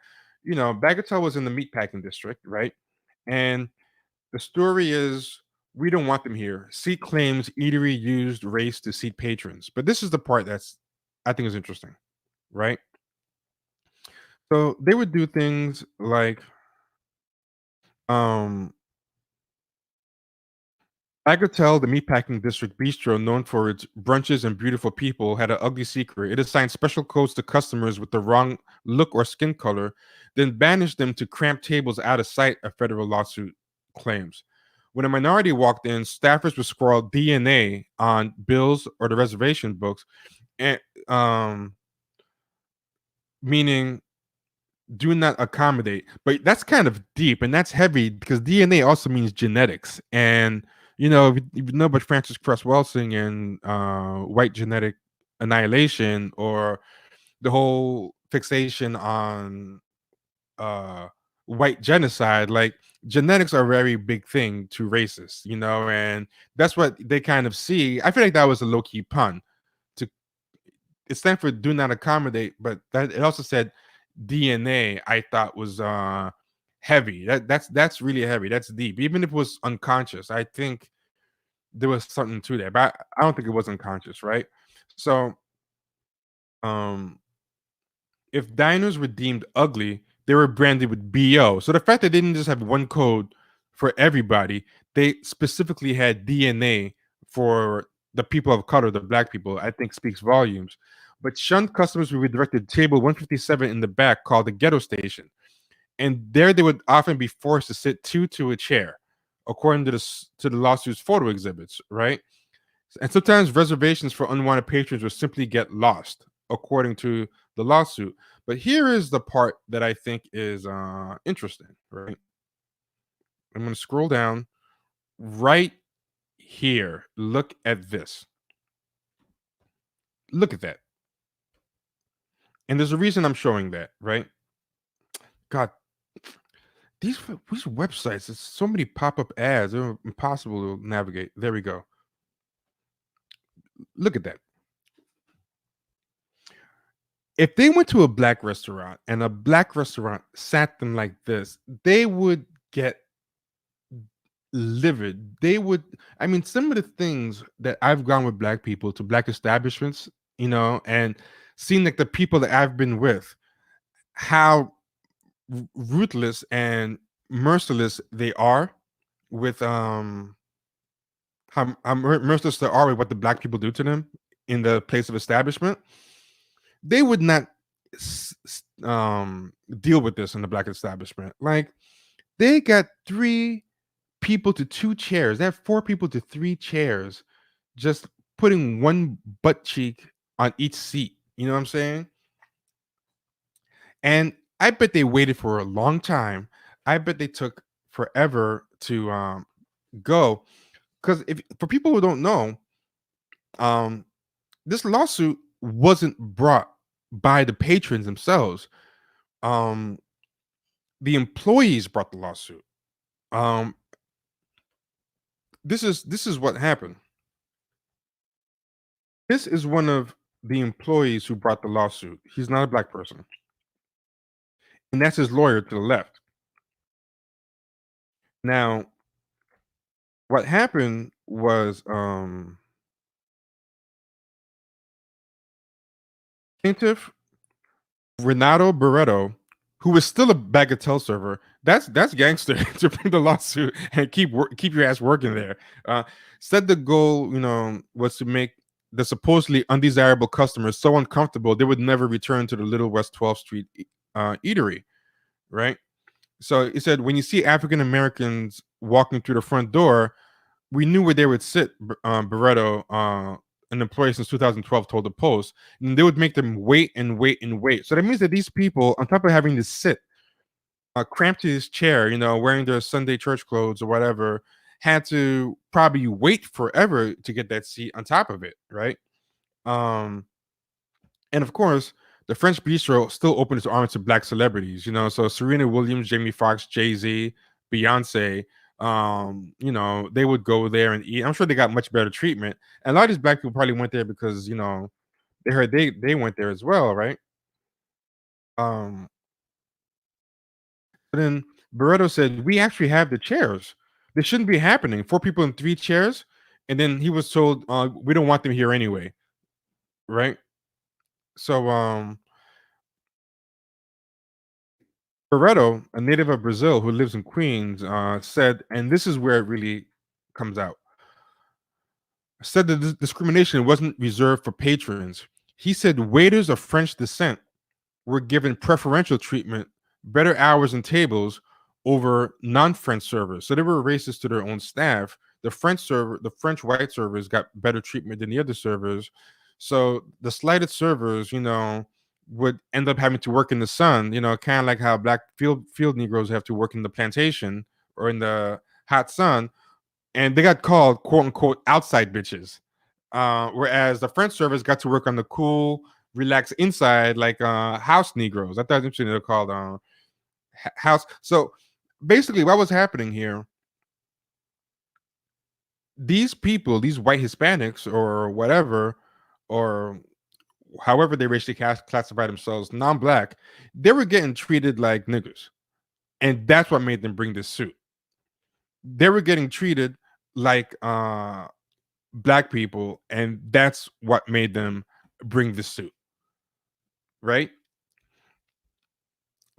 Bagatelle was in the meatpacking district, right? And the story is we don't want them here. Seat claims eatery used race to seat patrons. But this is the part that's I think is interesting, right? So they would do things like um Bagatelle, the meatpacking district bistro known for its brunches and beautiful people, had an ugly secret. It assigned special codes to customers with the wrong look or skin color, then banished them to cramped tables out of sight, a federal lawsuit claims. When a minority walked in, staffers would scrawl DNA on bills or the reservation books, and meaning do not accommodate. But that's kind of deep and that's heavy because DNA also means genetics. And if you know about Francis Cress Welsing and white genetic annihilation, or the whole fixation on uh white genocide, like genetics are a very big thing to racists, and that's what they kind of see. I feel like that was a low-key pun to it stand for do not accommodate, but that it also said DNA, I thought was heavy. That's really heavy. That's deep. Even if it was unconscious, I think there was something to that. But I don't think it was unconscious, right? So, um, if diners were deemed ugly, they were branded with BO. So the fact that they didn't just have one code for everybody, they specifically had DNA for the people of color, the black people, I think speaks volumes. But shunned customers were redirected to table 157 in the back called the ghetto station. And there they would often be forced to sit two to a chair, according to the lawsuit's photo exhibits, right? And sometimes reservations for unwanted patrons would simply get lost, according to the lawsuit. But here is the part that I think is interesting, right? I'm going to scroll down right here. Look at this. Look at that. And there's a reason I'm showing that, right? God, these websites, there's so many pop-up ads, they're impossible to navigate. There we go. Look at that. If they went to a black restaurant and a black restaurant sat them like this, they would get livid. They would, I mean, some of the things that I've gone with black people to black establishments, and seen like the people that I've been with, how ruthless and merciless they are with how merciless they are with what the black people do to them in the place of establishment. They would not deal with this in the black establishment. Like, they got 3 people to 2 chairs. They have 4 people to 3 chairs, just putting one butt cheek on each seat. You know what I'm saying? And I bet they waited for a long time. I bet they took forever to go. Because if for people who don't know, um, this lawsuit wasn't brought by the patrons themselves. Um, the employees brought the lawsuit. Um, this is what happened. This is one of the employees who brought the lawsuit. He's not a black person, and that's his lawyer to the left. Now, what happened was plaintiff Renato Barreto, who was still a bagatelle server. That's gangster to bring the lawsuit and keep your ass working there. Said the goal, was to make the supposedly undesirable customers so uncomfortable they would never return to the Little West 12th Street eatery, right? So he said, when you see African Americans walking through the front door, we knew where they would sit. Barreto, an employee since 2012, told the Post, and they would make them wait and wait and wait. So that means that these people, on top of having to sit cramped to his chair, wearing their Sunday church clothes or whatever, had to probably wait forever to get that seat on top of it, right? And of course, the French Bistro still opened its arms to black celebrities, so Serena Williams, Jamie Foxx, Jay-Z, Beyonce, they would go there and eat. I'm sure they got much better treatment. And a lot of these black people probably went there because, they heard they went there as well, right? But then Barreto said, we actually have the chairs. This shouldn't be happening. 4 people in 3 chairs. And then he was told, we don't want them here anyway. Right? So Barreto, a native of Brazil who lives in Queens, said, and this is where it really comes out, said that this discrimination wasn't reserved for patrons. He said waiters of French descent were given preferential treatment, better hours and tables over non-French servers. So they were racist to their own staff. The French white servers got better treatment than the other servers. So the slighted servers, would end up having to work in the sun, kind of like how black field Negroes have to work in the plantation or in the hot sun. And they got called quote unquote outside bitches. Whereas the French servers got to work on the cool, relaxed inside, like house Negroes. I thought it was interesting they're called house. So basically, what was happening here, these people, these white Hispanics or whatever, or however they racially classify themselves, non-black, they were getting treated like niggers. and that's what made them bring this suit. They were getting treated like black people, and that's what made them bring this suit, right?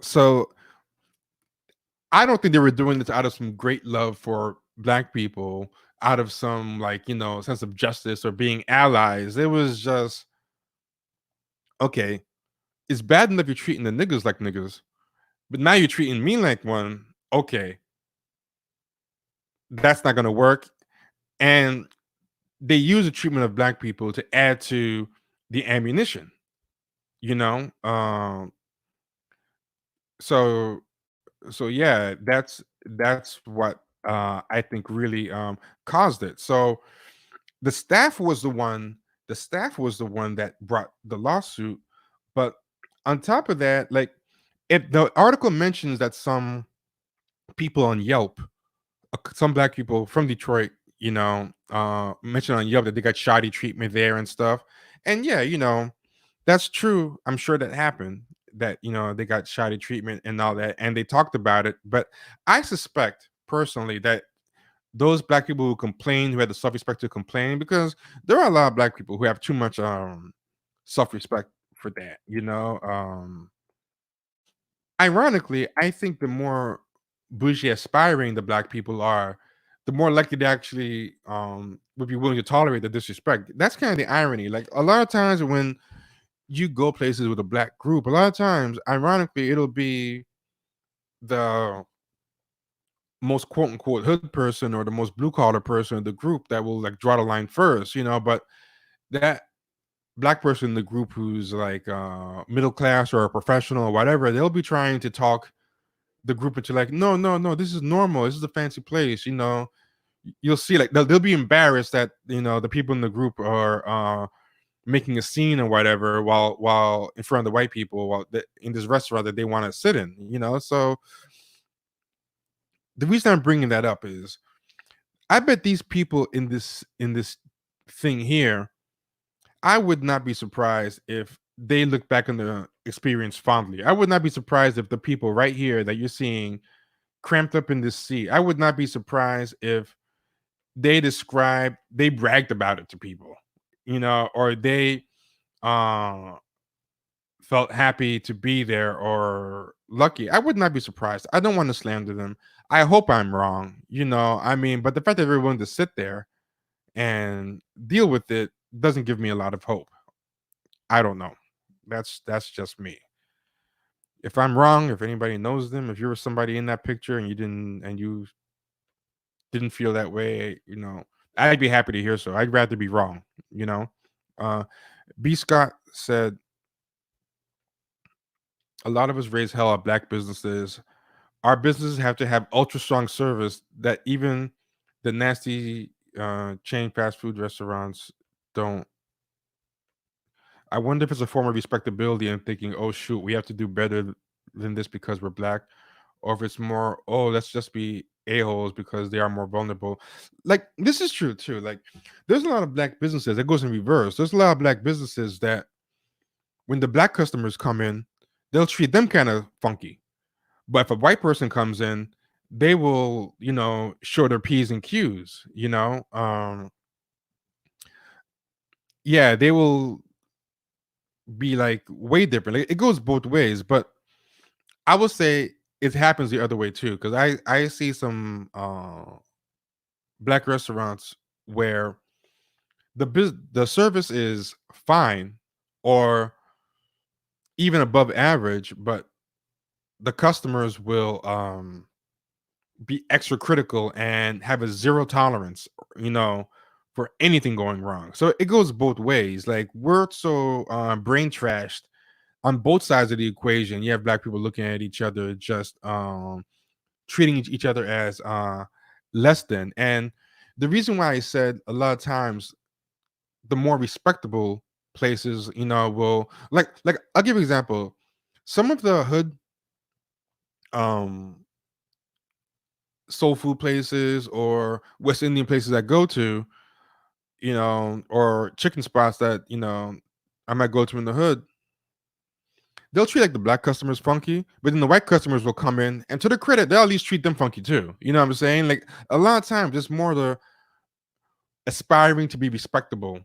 So I don't think they were doing this out of some great love for black people, out of some sense of justice or being allies. It was just okay. It's bad enough you're treating the niggas like niggas, but now you're treating me like one. Okay, that's not gonna work. And they use the treatment of black people to add to the ammunition. You know, so yeah, that's what I think really caused it. So the staff was the one. The staff was the one that brought the lawsuit. But on top of that, like, the article mentions that some people on Yelp, some black people from Detroit, mentioned on Yelp that they got shoddy treatment there and stuff. And yeah, that's true. I'm sure that happened. That they got shoddy treatment and all that, and they talked about it. But I suspect personally that those black people who complain, who had the self-respect to complain, because there are a lot of black people who have too much self-respect for that. Ironically, I think the more bougie aspiring the black people are, the more likely they actually would be willing to tolerate the disrespect. That's kind of the irony. Like, a lot of times when you go places with a black group, a lot of times, ironically, it'll be the most quote unquote hood person or the most blue collar person in the group that will like draw the line first, but that black person in the group who's like middle class or a professional or whatever, they'll be trying to talk the group into like, no, no, no, this is normal. This is a fancy place. You'll see like they'll be embarrassed that the people in the group are making a scene or whatever while in front of the white people in this restaurant that they want to sit in. So the reason I'm bringing that up is I bet these people in this thing here, I would not be surprised if they look back on the experience fondly. I would not be surprised if the people right here that you're seeing cramped up in this seat, I would not be surprised if they bragged about it to people, or they uh felt happy to be there or lucky. I would not be surprised. I don't want to slander them. I hope I'm wrong, I mean, but the fact that they're willing to sit there and deal with it doesn't give me a lot of hope. I don't know. That's just me. If I'm wrong, if anybody knows them, if you were somebody in that picture and you didn't feel that way, I'd be happy to hear so. I'd rather be wrong, you know. Uh B Scott said a lot of us raise hell at black businesses. Our businesses have to have ultra strong service that even the nasty chain fast food restaurants don't. I wonder if it's a form of respectability and thinking, oh shoot, we have to do better than this because we're black, or if it's more, oh, let's just be a-holes because they are more vulnerable. Like, this is true too. Like, there's a lot of black businesses that goes in reverse. There's a lot of black businesses that when the black customers come in, they'll treat them kind of funky. But if a white person comes in, they will, show their P's and Q's. Yeah, they will be like way different. Like, it goes both ways, but I would say it happens the other way too. Because I see some black restaurants where the service is fine or even above average, but the customers will be extra critical and have a zero tolerance, you know, for anything going wrong. So it goes both ways. Like, we're so brain trashed on both sides of the equation. You have black people looking at each other, just treating each other as less than. And the reason why I said a lot of times the more respectable places, will like I'll give you an example. Some of the hood um soul food places or West Indian places I go to, or chicken spots that, I might go to in the hood, they'll treat like the black customers funky, but then the white customers will come in, and to their credit, they'll at least treat them funky too. You know what I'm saying? Like a lot of times, it's more the aspiring to be respectable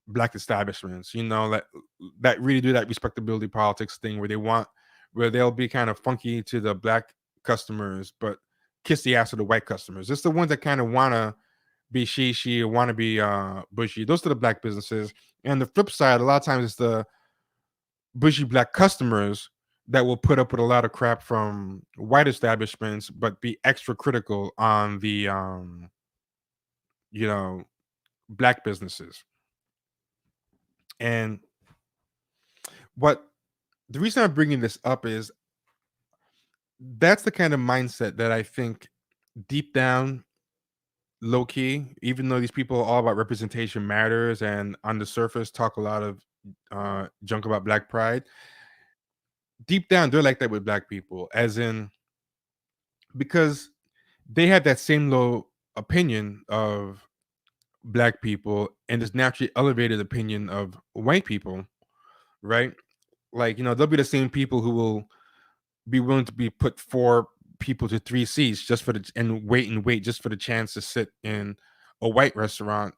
black establishments, that really do that respectability politics thing where they'll be kind of funky to the black customers, but kiss the ass of the white customers. It's the ones that kind of want to be she or want to be bushy. Those are the black businesses. And the flip side, a lot of times it's the bushy black customers that will put up with a lot of crap from white establishments, but be extra critical on the you know black businesses. And what the reason I'm bringing this up is that's the kind of mindset that I think deep down, low key, even though these people are all about representation matters and on the surface talk a lot of junk about black pride, deep down they're like that with black people, as in because they have that same low opinion of black people and this naturally elevated opinion of white people, right? Like, they'll be the same people who will be willing to be put 4 people to 3 seats just for the and wait just for the chance to sit in a white restaurant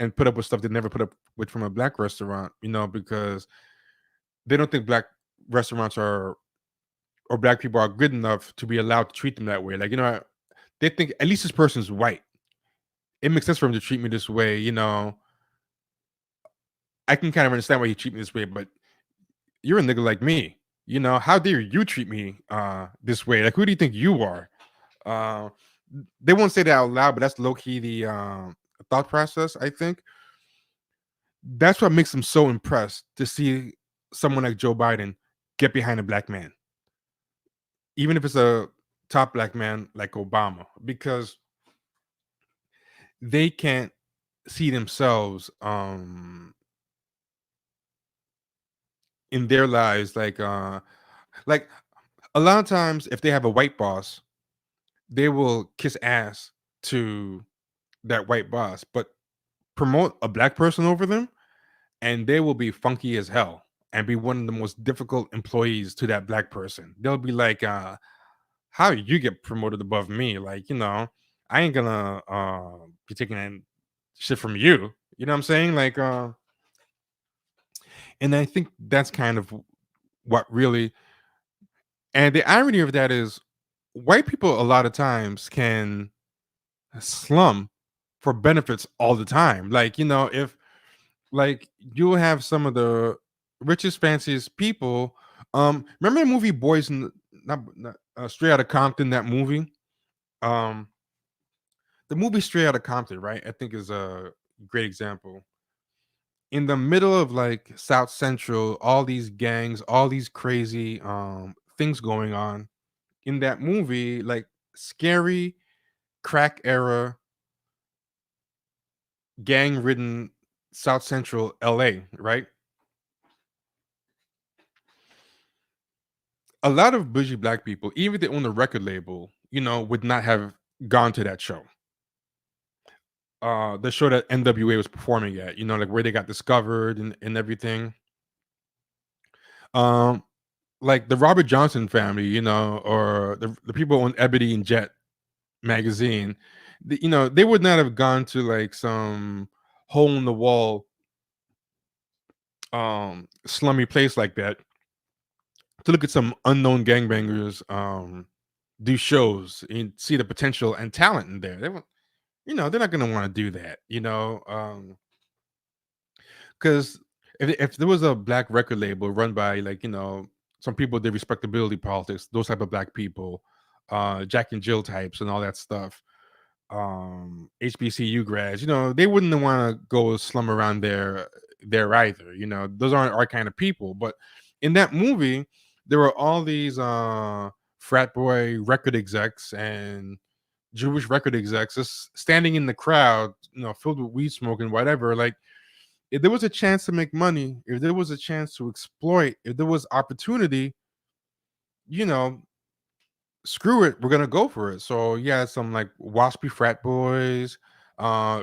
and put up with stuff they never put up with from a black restaurant, because they don't think black restaurants are or black people are good enough to be allowed to treat them that way. Like, they think at least this person's white. It makes sense for him to treat me this way, I can kind of understand why you treat me this way, but you're a nigga like me. How dare you treat me this way? Like, who do you think you are? Uh, they won't say that out loud, but that's low key the thought process. I think that's what makes them so impressed to see someone like Joe Biden get behind a black man, even if it's a top black man like Obama, because they can't see themselves in their lives like a lot of times if they have a white boss, they will kiss ass to that white boss, but promote a black person over them, and they will be funky as hell and be one of the most difficult employees to that black person. They'll be like, how you get promoted above me? Like, I ain't gonna be taking that shit from you. You know what I'm saying? Like, and I think that's kind of what really, and the irony of that is white people a lot of times can slum for benefits all the time. Like, if like you'll have some of the richest, fanciest people. Remember the movie Boys in not Straight Outta Compton? That movie, um, the movie Straight Outta Compton, right? I think is a great example. In the middle of like South Central, all these gangs, all these crazy things going on in that movie, like scary crack era, gang ridden South Central LA, right? A lot of bougie black people, even if they own a record label, would not have gone to that show. The show that NWA was performing at, like where they got discovered and everything. Um, like the Robert Johnson family, or the people on Ebony and Jet magazine, they would not have gone to like some hole in the wall slummy place like that to look at some unknown gangbangers do shows and see the potential and talent in there. They're not going to want to do that, because if there was a black record label run by like some people did respectability politics, those type of black people, Jack and Jill types and all that stuff, HBCU grads, they wouldn't want to go slum around there either. Those aren't our kind of people. But in that movie, there were all these frat boy record execs and Jewish record execs just standing in the crowd, filled with weed smoke and whatever. Like, if there was a chance to make money, if there was a chance to exploit, if there was opportunity, you know, screw it, we're gonna go for it. So yeah, some like waspy frat boys,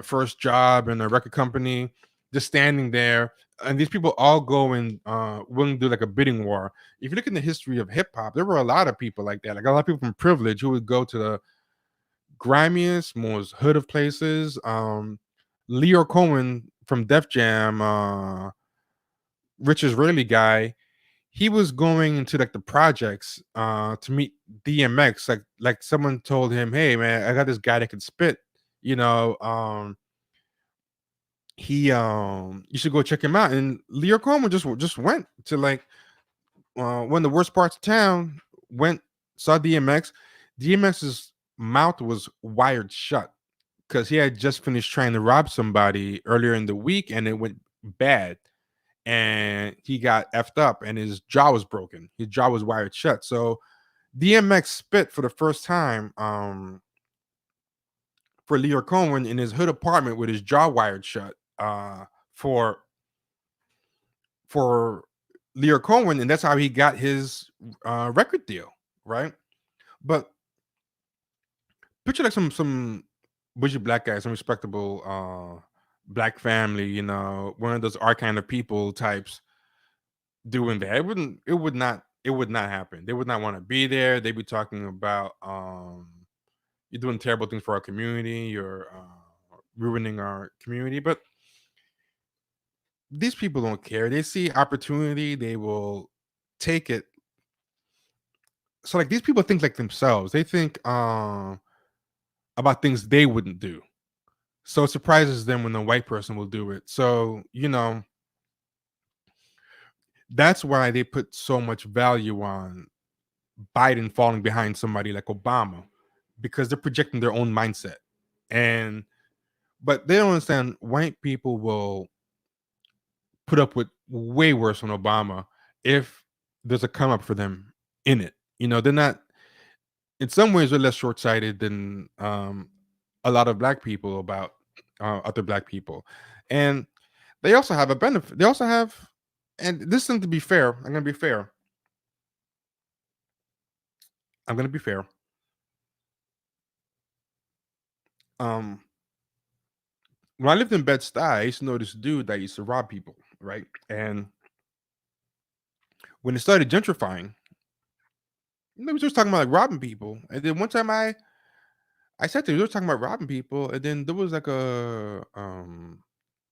first job in a record company, just standing there, and these people all go and willing to do like a bidding war. If you look in the history of hip hop, there were a lot of people like that, like a lot of people from privilege who would go to the grimiest, most hood of places. Leo Cohen from Def Jam, Rich Israeli guy, he was going into like the projects to meet DMX. Like someone told him, "Hey man, I got this guy that can spit. You know, you should go check him out." And Leo Coleman just went to like one of the worst parts of town. Went, saw DMX. DMX's mouth was wired shut because he had just finished trying to rob somebody earlier in the week, and it went bad. And he got effed up, and his jaw was broken. His jaw was wired shut. So DMX spit for the first time for Leo Cohen in his hood apartment with his jaw wired shut for for Leo Cohen, and that's how he got his record deal, right? But picture like some bougie black guy, some respectable black family, you know, one of those our kind of people types doing that. It would not happen. They would not want to be there. They'd be talking about you're doing terrible things for our community, you're ruining our community. But these people don't care. They see opportunity, they will take it. So like these people think like themselves. They think about things they wouldn't do. So it surprises them when a white person will do it. So, you know, that's why they put so much value on Biden falling behind somebody like Obama, because they're projecting their own mindset. And but they don't understand white people will put up with way worse than Obama if there's a come up for them in it. You know, they're not, in some ways they're less short-sighted than a lot of black people about other black people. And they also have a benefit. They also have, and this thing, to be fair, I'm gonna be fair. I'm gonna be fair. Um, when I lived in Bed-Stuy, I used to know this dude that used to rob people, right? And when it started gentrifying, we were just talking about like robbing people. And then one time I sat there, we were talking about robbing people, and then there was like a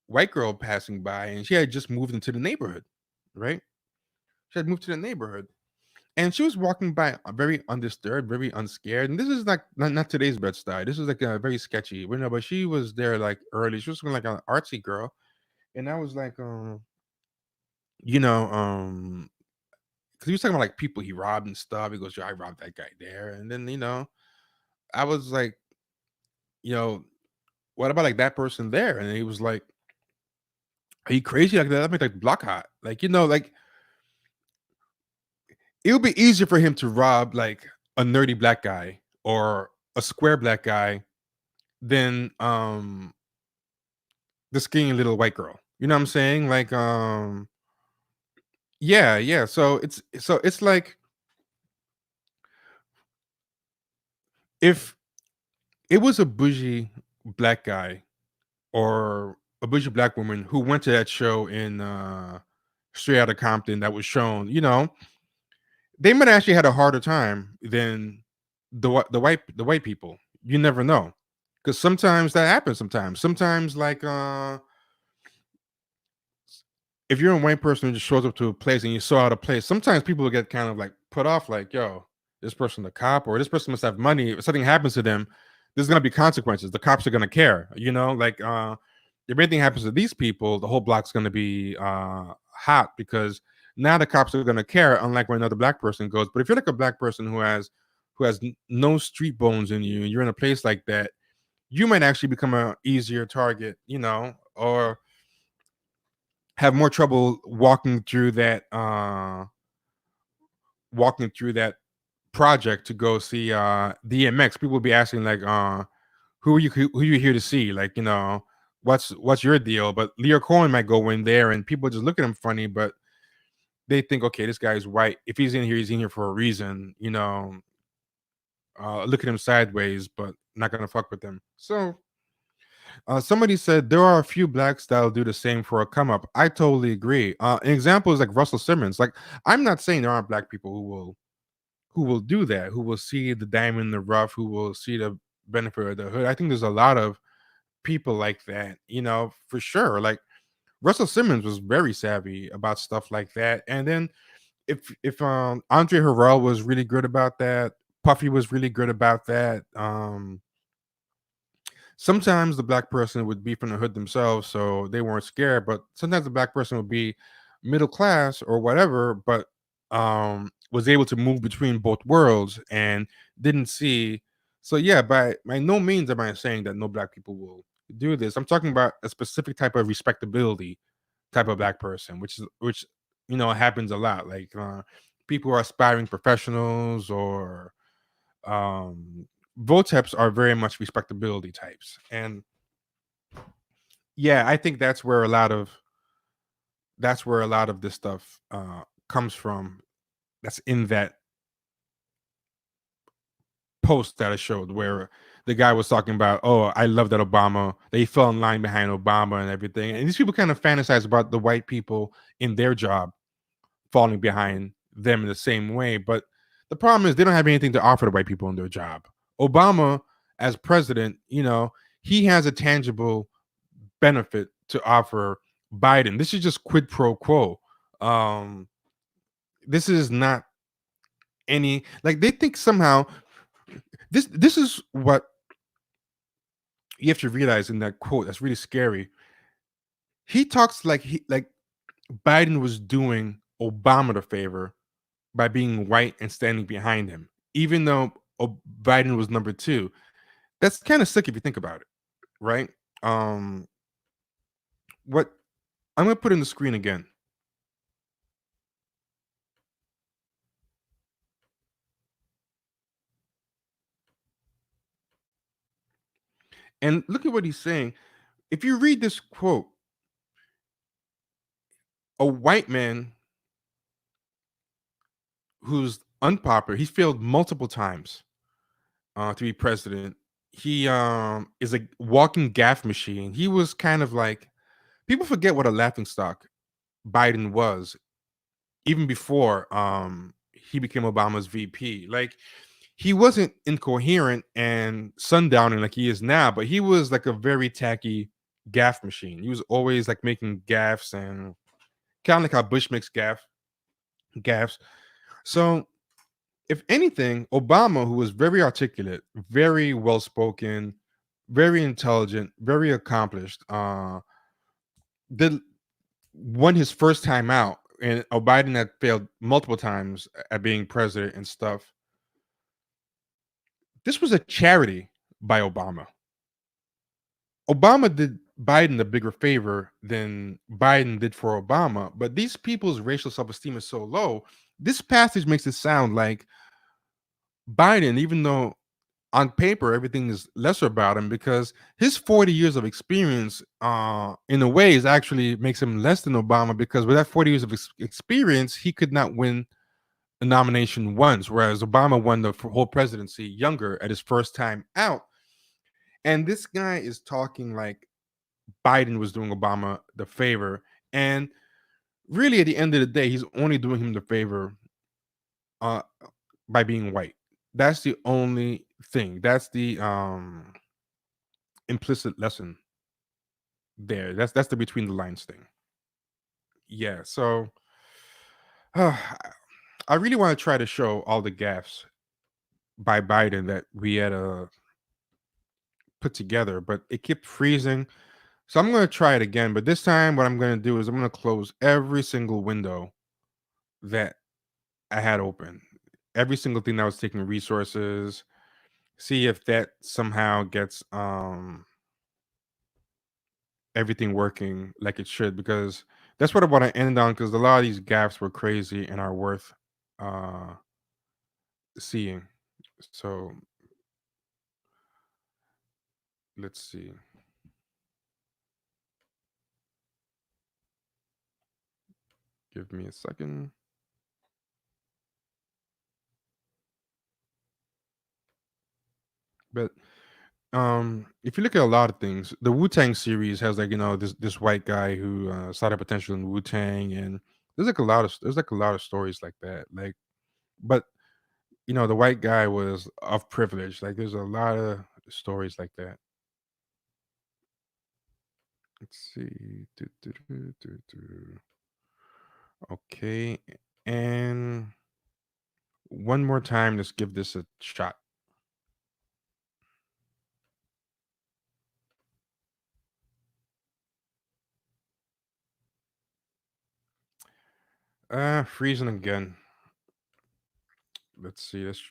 white girl passing by, and she had just moved into the neighborhood, right? She had moved to the neighborhood, and she was walking by very undisturbed, very unscared. And this is like not today's Bed-Stuy. This was like a very sketchy, you know. But she was there like early. She was like an artsy girl, and I was like, you know, because he was talking about like people he robbed and stuff. He goes, "Yeah, I robbed that guy there," and then you know, I was like, you know, what about like that person there? And he was like, "Are you crazy like that? That makes like block hot, like you know, like." It would be easier for him to rob like a nerdy black guy or a square black guy than the skinny little white girl. You know what I'm saying? Like yeah, yeah. So it's like if it was a bougie black guy or a bougie black woman who went to that show in Straight Outta Compton that was shown, you know, they might have actually had a harder time than the white people. You never know, because sometimes that happens. Sometimes like if you're a white person who just shows up to a place and you saw out a place, sometimes people will get kind of like put off, like, yo, this person a cop, or this person must have money. If something happens to them, there's gonna be consequences. The cops are gonna care, you know, like if anything happens to these people, the whole block's gonna be hot because now the cops are gonna care, unlike when another black person goes. But if you're like a black person who has no street bones in you, and you're in a place like that, you might actually become a easier target, you know, or have more trouble walking through that project to go see DMX. People will be asking like who are you here to see? Like, you know, what's your deal? But Leo Cohen might go in there and people just look at him funny, but they think, okay, this guy's white. If he's in here, he's in here for a reason, you know. Look at him sideways, but not gonna fuck with him. So Somebody said there are a few blacks that'll do the same for a come up. I totally agree. An example is like Russell Simmons. Like, I'm not saying there aren't black people who will do that, who will see the diamond in the rough, who will see the benefit of the hood. I think there's a lot of people like that, for sure. Like Russell Simmons was very savvy about stuff like that. And then if Andre Harrell was really good about that, Puffy was really good about that. Sometimes the black person would be from the hood themselves, so they weren't scared. But sometimes the black person would be middle class or whatever, but was able to move between both worlds and didn't see. So yeah, by no means am I saying that no black people will do this. I'm talking about a specific type of respectability type of black person, which happens a lot. Like people who are aspiring professionals or um voteps are very much respectability types. And yeah, I think that's where a lot of this stuff comes from. That's in that post that I showed where the guy was talking about, oh, I love that Obama, they fell in line behind Obama and everything. And these people kind of fantasize about the white people in their job falling behind them in the same way. But the problem is they don't have anything to offer the white people in their job. Obama, as president, he has a tangible benefit to offer Biden. This is just quid pro quo. Um, this is not any, like, they think somehow this is what you have to realize in that quote that's really scary. He talks like Biden was doing Obama the favor by being white and standing behind him, even though Biden was number two. That's kind of sick if you think about it, right? Um, what I'm gonna put in the screen again. And look at what he's saying. If you read this quote, a white man who's unpopular, he's failed multiple times to be president. He is a walking gaff machine. He was kind of like, people forget what a laughing stock Biden was even before he became Obama's VP. Like, he wasn't incoherent and sundowning like he is now, but he was like a very tacky gaff machine. He was always like making gaffes, and kind of like how Bush makes gaffes. So if anything, Obama, who was very articulate, very well spoken, very intelligent, very accomplished, did won his first time out, and Biden had failed multiple times at being president and stuff. This was a charity by Obama. Obama did Biden a bigger favor than Biden did for Obama, but these people's racial self-esteem is so low. This passage makes it sound like Biden, even though on paper everything is lesser about him, because his 40 years of experience in a way is actually makes him less than Obama, because with that 40 years of experience he could not win a nomination once, whereas Obama won the whole presidency younger at his first time out. And this guy is talking like Biden was doing Obama the favor, and really at the end of the day he's only doing him the favor uh by being white. That's the only thing. That's the implicit lesson there. That's the between the lines thing. Yeah. So I really want to try to show all the gaffes by Biden that we had put together, but it kept freezing. So I'm going to try it again. But this time, what I'm going to do is I'm going to close every single window that I had open, every single thing that was taking resources. See if that somehow gets everything working like it should, because that's what I want to end on, because a lot of these gaps were crazy and are worth uh seeing. So let's see. Give me a second. But if you look at a lot of things, the Wu-Tang series has like this white guy who saw the potential in Wu-Tang, and there's like a lot of stories like that. Like, but the white guy was of privilege. Like, there's a lot of stories like that. Let's see. Okay, and one more time, let's give this a shot. Freezing again. Let's see. This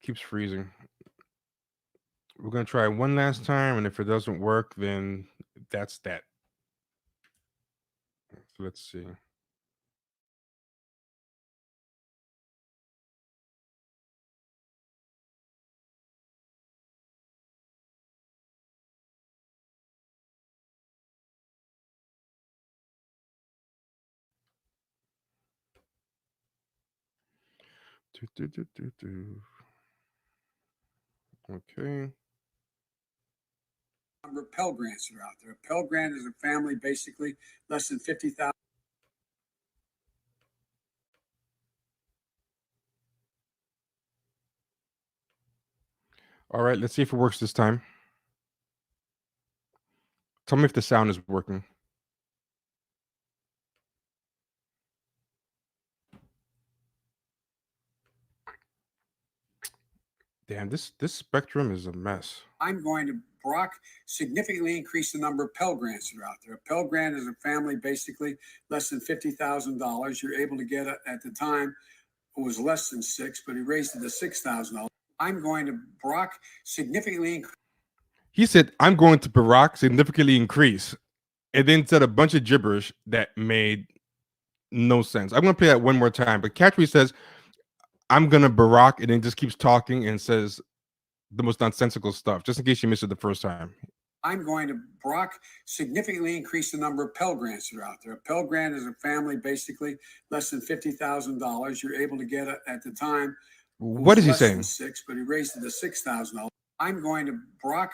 keeps freezing. We're gonna try one last time, and if it doesn't work, then that's that. So let's see. Okay. Number of Pell Grants that are out there. A Pell Grant is a family basically less than 50,000. All right. Let's see if it works this time. Tell me if the sound is working. Damn, this spectrum is a mess. I'm going to, Barack, significantly increase the number of Pell Grants that are out there. A Pell Grant is a family basically less than $50,000. You're able to get it at the time. It was less than $6,000, but he raised it to $6,000. I'm going to, Barack, significantly increase. He said, "I'm going to Barack significantly increase," and then said a bunch of gibberish that made no sense. I'm gonna play that one more time. But catch what he says, "I'm gonna Barack," and then just keeps talking and says the most nonsensical stuff, just in case you missed it the first time. I'm going to, Barack, significantly increase the number of Pell Grants that are out there. A Pell Grant is a family basically less than $50,000. You're able to get it at the time. What is he saying? $6,000, but he raised it to $6,000. I'm going to, Barack.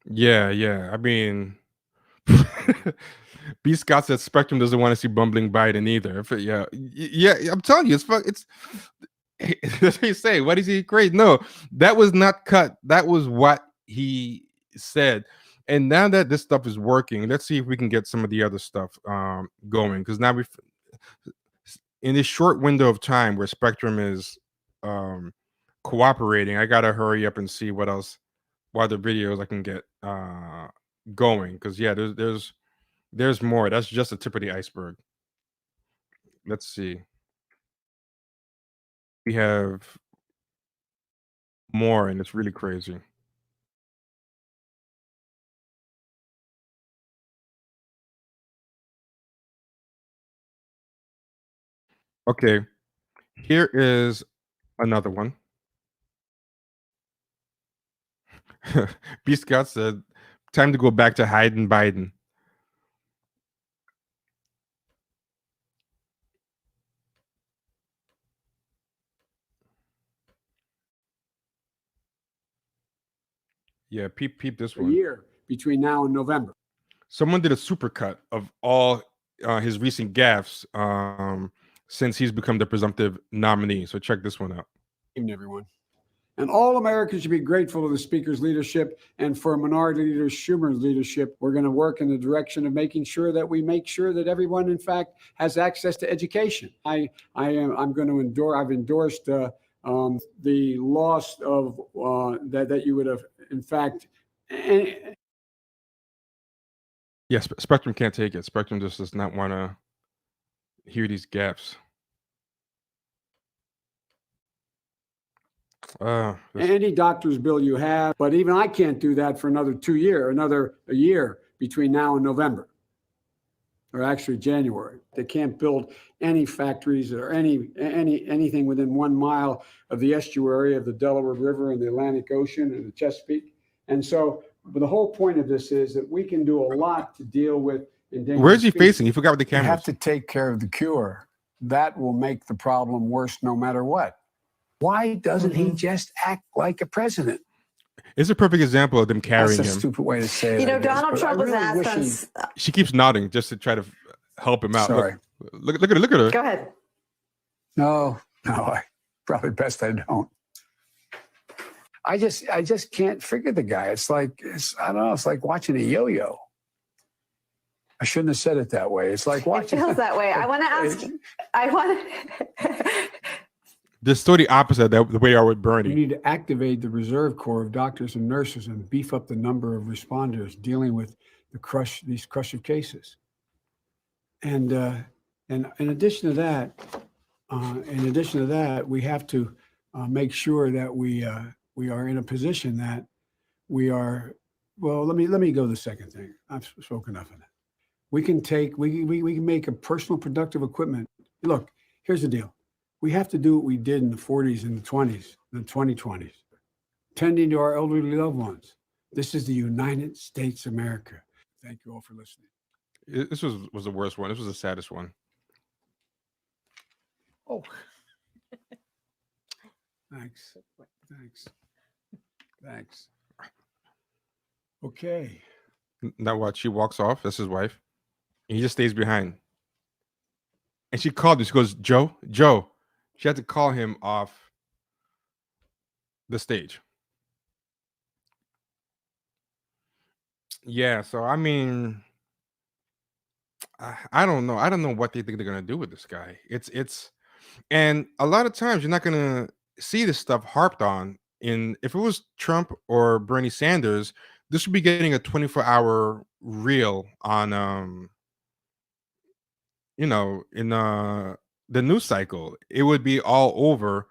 Yeah. I mean, B. Scott said Spectrum doesn't want to see bumbling Biden either. Yeah. I'm telling you, it's. That's what you say. What is he crazy? No, that was not cut. That was what he said. And now that this stuff is working, let's see if we can get some of the other stuff going. Because now we've in this short window of time where Spectrum is cooperating, I gotta hurry up and see what other videos I can get going. Because yeah, there's more. That's just the tip of the iceberg. Let's see. We have more, and it's really crazy. Okay, here is another one. B. Scott said, "Time to go back to hiding Biden." Yeah, peep this one. A year between now and November. Someone did a supercut of all his recent gaffes since he's become the presumptive nominee. So check this one out. Good evening, everyone. And all Americans should be grateful to the Speaker's leadership, and for Minority Leader Schumer's leadership. We're going to work in the direction of making sure that we make sure that everyone, in fact, has access to education. I'm going to endorse. I've endorsed the loss of that you would have, in fact. Yes, Spectrum can't take it. Spectrum just does not want to hear these gaps. Any doctor's bill you have, but even I can't do that for another a year between now and November, or actually January. They can't build any factories or anything within 1 mile of the estuary of the Delaware River and the Atlantic Ocean and the Chesapeake. And so the whole point of this is that we can do a lot to deal with endangered Where's he species. facing? He forgot what the camera You have to take care of the cure. That will make the problem worse no matter what. Why doesn't he just act like a president? It's a perfect example of them carrying That's a him. stupid way to say it. You know, I guess, Donald but Trump I was really asked wish on. She keeps nodding just to try to help him out. Sorry. Look at her. Look at her. Go ahead. No, I probably best I don't. I just can't figure the guy. I don't know. It's like watching a yo-yo. I shouldn't have said it that way. It's like It watching. feels that way. I want to ask. I want. This totally opposite that the way you are with We Bernie. need to activate the reserve corps of doctors and nurses and beef up the number of responders dealing with these crusher cases. And in addition to that, we have to make sure that we are in a position that we are. Well, let me go to the second thing. I've spoken enough of that. We can make a personal productive equipment. Look, here's the deal. We have to do what we did in the 40s and the 20s, the 2020s, tending to our elderly loved ones. This is the United States of America. Thank you all for listening. This was the worst one. This was the saddest one. Oh, thanks. Okay. Now what? She walks off. That's his wife. And he just stays behind. And she called him. She goes, Joe. She had to call him off the stage. Yeah, so I mean, I don't know. I don't know what they think they're gonna do with this guy. And a lot of times you're not gonna see this stuff harped on. If it was Trump or Bernie Sanders, this would be getting a 24-hour reel on in the news cycle. It would be all over,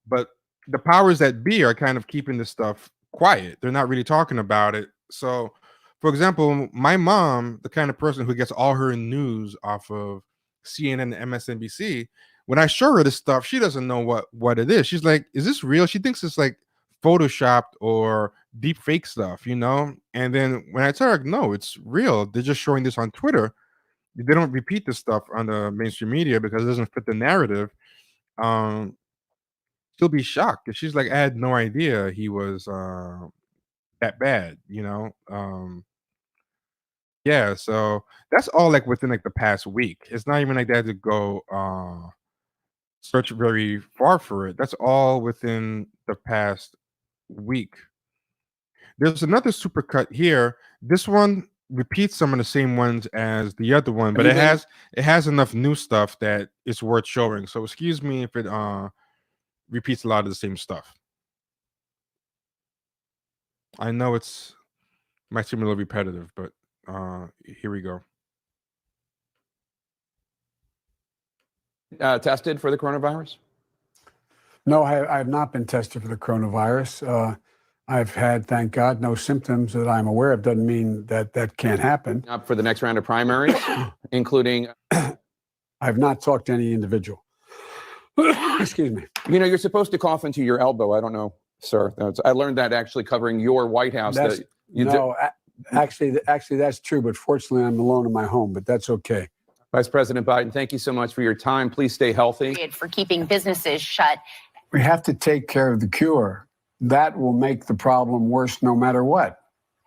but the powers that be are kind of keeping this stuff quiet. They're not really talking about it. So, for example, my mom, the kind of person who gets all her news off of CNN and MSNBC, when I show her this stuff, she doesn't know what it is. She's like, "Is this real?" She thinks it's like photoshopped or deep fake stuff, And then when I tell her, no, it's real. They're just showing this on Twitter. They don't repeat this stuff on the mainstream media because it doesn't fit the narrative. She'll be shocked because she's like, I had no idea he was that bad, Yeah, so that's all like within like the past week. It's not even like they had to go search very far for it. That's all within the past week. There's another supercut here. This one repeats some of the same ones as the other one, but it has enough new stuff that it's worth showing. So excuse me if it repeats a lot of the same stuff. I know it might seem a little repetitive, but here we go. Tested for the coronavirus? No, I have not been tested for the coronavirus. I've had, thank God, no symptoms that I'm aware of. Doesn't mean that can't happen. Up for the next round of primaries, including. I've not talked to any individual. Excuse me. You're supposed to cough into your elbow. I don't know, sir. I learned that actually covering your White House. Actually, that's true. But fortunately, I'm alone in my home. But that's okay. Vice President Biden, thank you so much for your time. Please stay healthy. For keeping businesses shut. We have to take care of the cure. That will make the problem worse no matter what.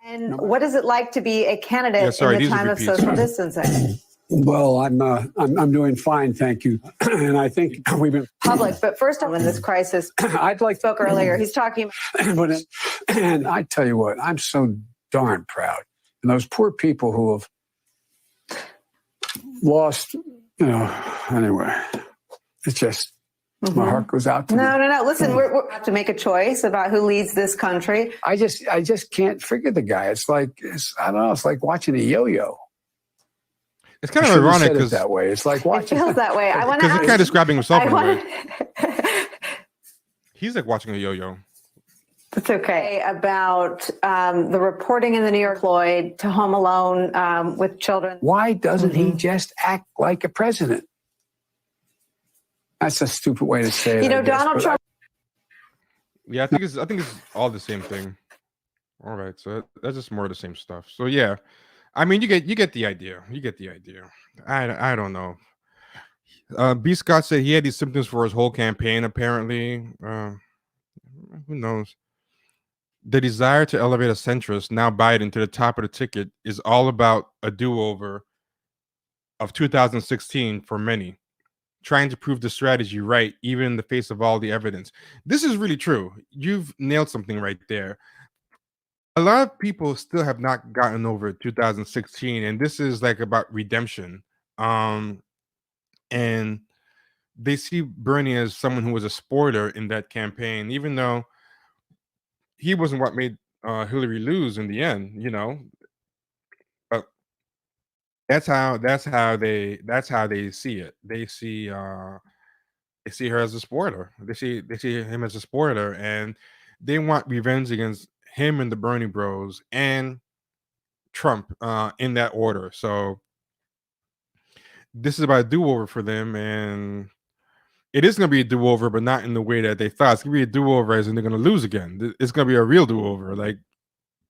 And what is it like to be a candidate in the time of social distancing? Well, I'm doing fine, thank you. And I think we've been public. But first, when this crisis, spoke earlier. He's talking. And I tell you what, I'm so darn proud. And those poor people who have lost, anyway, it's just. My heart goes out to them. No. Listen, we have to make a choice about who leads this country. I just can't figure the guy. I don't know. It's like watching a yo-yo. It's kind of ironic because that way. It's like watching. It feels that way. I want to. Because he's kind of describing himself in a way. He's like watching a yo-yo. It's okay. About the reporting in the New York Floyd to Home Alone with children. Why doesn't he just act like a president? That's a stupid way to say it. Donald Trump. Yeah, I think it's all the same thing. All right, so that's just more of the same stuff. So yeah, I mean, you get the idea. You get the idea. I don't know. B. Scott said he had these symptoms for his whole campaign, apparently. Who knows? The desire to elevate a centrist, now Biden, to the top of the ticket is all about a do-over of 2016 for many, trying to prove the strategy right, even in the face of all the evidence. This is really true. You've nailed something right there. A lot of people still have not gotten over 2016, and this is like about redemption. And they see Bernie as someone who was a spoiler in that campaign, even though he wasn't what made Hillary lose in the end, But that's how they see it. They see her as a spoiler. They see him as a spoiler, and they want revenge against him and the Bernie Bros and Trump in that order. So this is about a do-over for them, and it is going to be a do-over, but not in the way that they thought. It's going to be a do-over as in they're going to lose again. It's going to be a real do-over, like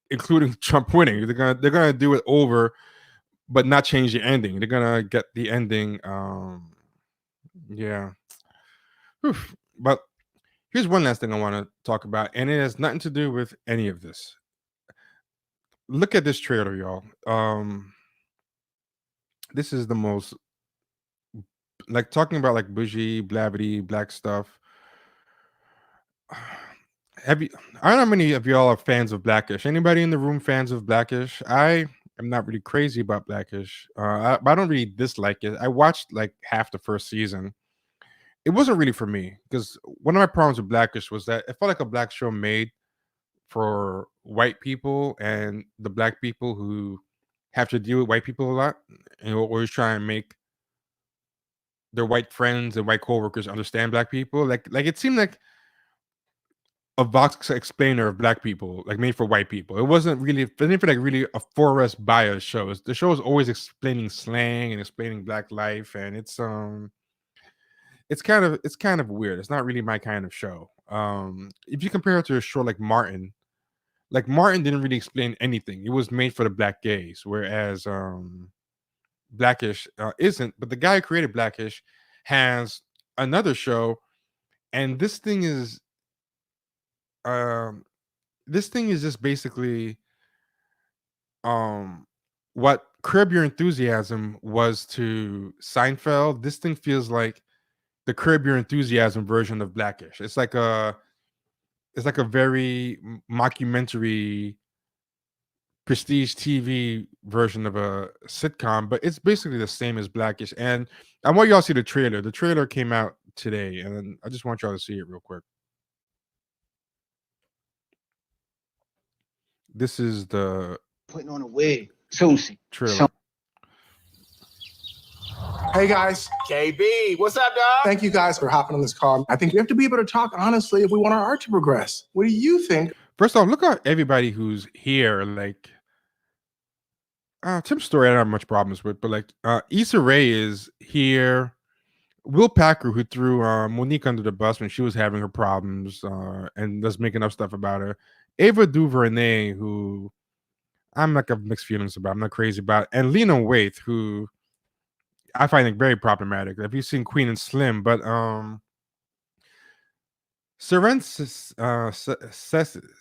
including Trump winning. They're going to do it over, but not change the ending. They're going to get the ending. Yeah. Oof. But here's one last thing I want to talk about, and it has nothing to do with any of this. Look at this trailer, y'all. This is the most, like, talking about like bougie, blabbity, black stuff. I don't know how many of y'all are fans of Blackish. Anybody in the room fans of Blackish? I am not really crazy about Blackish. I don't really dislike it. I watched like half the first season. It wasn't really for me, because one of my problems with Blackish was that it felt like a black show made for white people, and the black people who have to deal with white people a lot and always try and make their white friends and white coworkers understand black people. Like it seemed like a Vox explainer of black people, like made for white people. It didn't feel like really a Forrest Bias show. The show is always explaining slang and explaining black life, and it's kind of weird. It's not really my kind of show. If you compare it to a show like Martin didn't really explain anything. It was made for the black gays, whereas Blackish isn't. But the guy who created Blackish has another show, and this thing is just basically what Curb Your Enthusiasm was to Seinfeld. This thing feels like the Curb Your Enthusiasm version of Blackish. It's like a very mockumentary prestige TV version of a sitcom, but it's basically the same as Blackish. And I want y'all to see the trailer. The trailer came out today, and I just want y'all to see it real quick. This is the putting on a wig. Susie. trailer. Hey guys. KB, what's up, dog? Thank you guys for hopping on this call. I think we have to be able to talk honestly if we want our art to progress. What do you think? First off, look at everybody who's here. Like, Tim's story I don't have much problems with, but like Issa Rae is here. Will Packer, who threw Monique under the bus when she was having her problems and was making up stuff about her. Ava DuVernay, who I'm like of mixed feelings about. I'm not crazy about. And Lena Waithe, who I find it very problematic. Have you seen Queen and Slim? But Seren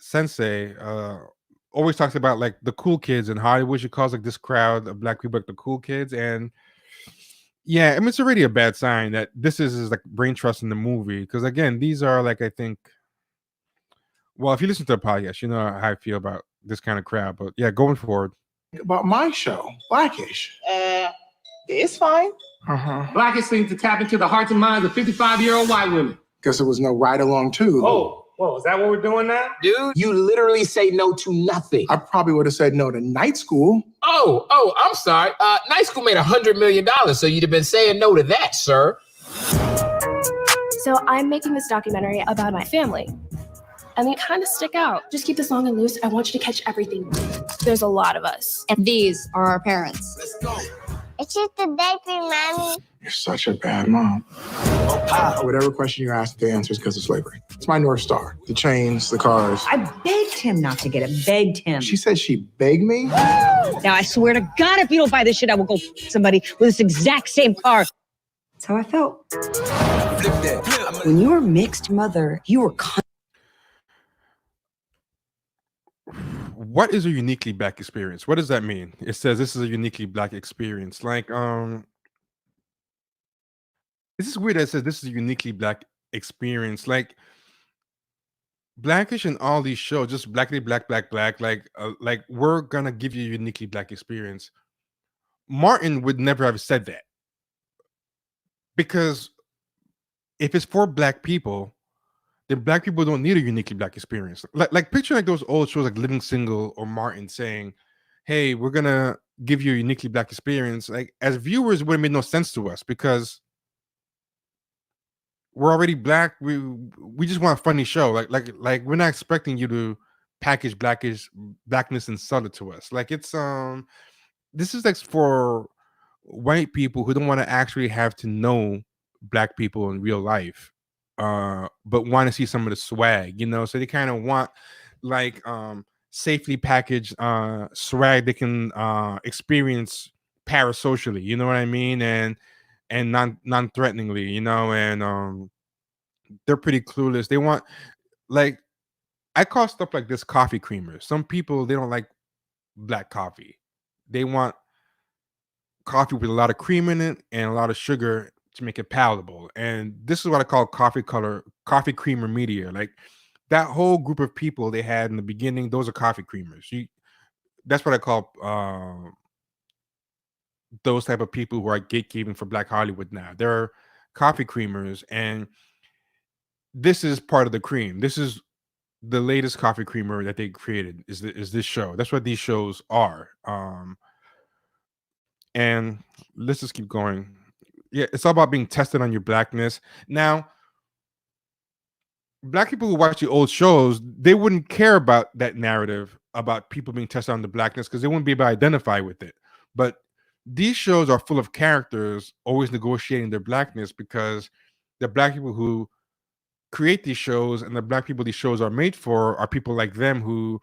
Sensei always talks about like the cool kids in Hollywood. She calls like this crowd of black people like the cool kids. And yeah, I mean, it's already a bad sign that this is like brain trust in the movie. Because again, these are like, I think, well, if you listen to the podcast, you know how I feel about this kind of crowd. But yeah, going forward. About my show, Blackish. It's fine. Blackish seems to tap into the hearts and minds of 55-year-old white women. Guess there was no ride along too. Whoa, is that what we're doing now? Dude, you literally say no to nothing. I probably would have said no to night school. Oh, I'm sorry. Night school made $100 million, so you'd have been saying no to that, sir. So I'm making this documentary about my family. And they kind of stick out. Just keep this long and loose. I want you to catch everything. There's a lot of us. And these are our parents. Let's go. It's just a baby, Mommy. You're such a bad mom. Whatever question you ask, the answer is because of slavery. It's my North Star. The chains, the cars. I begged him not to get it. Begged him. She said she begged me? Now, I swear to God, if you don't buy this shit, I will go somebody with this exact same car. That's how I felt. When you were a mixed mother, you were What is a uniquely black experience? What does that mean? It says this is a uniquely black experience. Like, this is weird that it says this is a uniquely black experience. Like, Blackish and all these shows, just blackly black, black, black. Like we're gonna give you a uniquely black experience. Martin would never have said that because if it's for black people, then black people don't need a uniquely black experience. Like picture like those old shows like Living Single or Martin saying, "Hey, we're gonna give you a uniquely black experience." Like as viewers, it would have made no sense to us because we're already black. We just want a funny show. Like we're not expecting you to package blackness and sell it to us. Like it's this is like for white people who don't want to actually have to know black people in real life, but want to see some of the swag, you know. So they kind of want like safely packaged swag they can experience parasocially, you know what I mean, and non-threateningly, you know, and they're pretty clueless. They want like I call stuff like this coffee creamers. Some people they don't like black coffee. They want coffee with a lot of cream in it and a lot of sugar to make it palatable. And this is what I call coffee creamer media. Like that whole group of people they had in the beginning, those are coffee creamers. That's what I call those type of people who are gatekeeping for Black Hollywood now. They're coffee creamers, and this is part of the cream. This is the latest coffee creamer that they created is this show. That's what these shows are. And let's just keep going. Yeah, it's all about being tested on your blackness. Now, black people who watch the old shows, they wouldn't care about that narrative about people being tested on the blackness because they wouldn't be able to identify with it. But these shows are full of characters always negotiating their blackness because the black people who create these shows and the black people these shows are made for are people like them who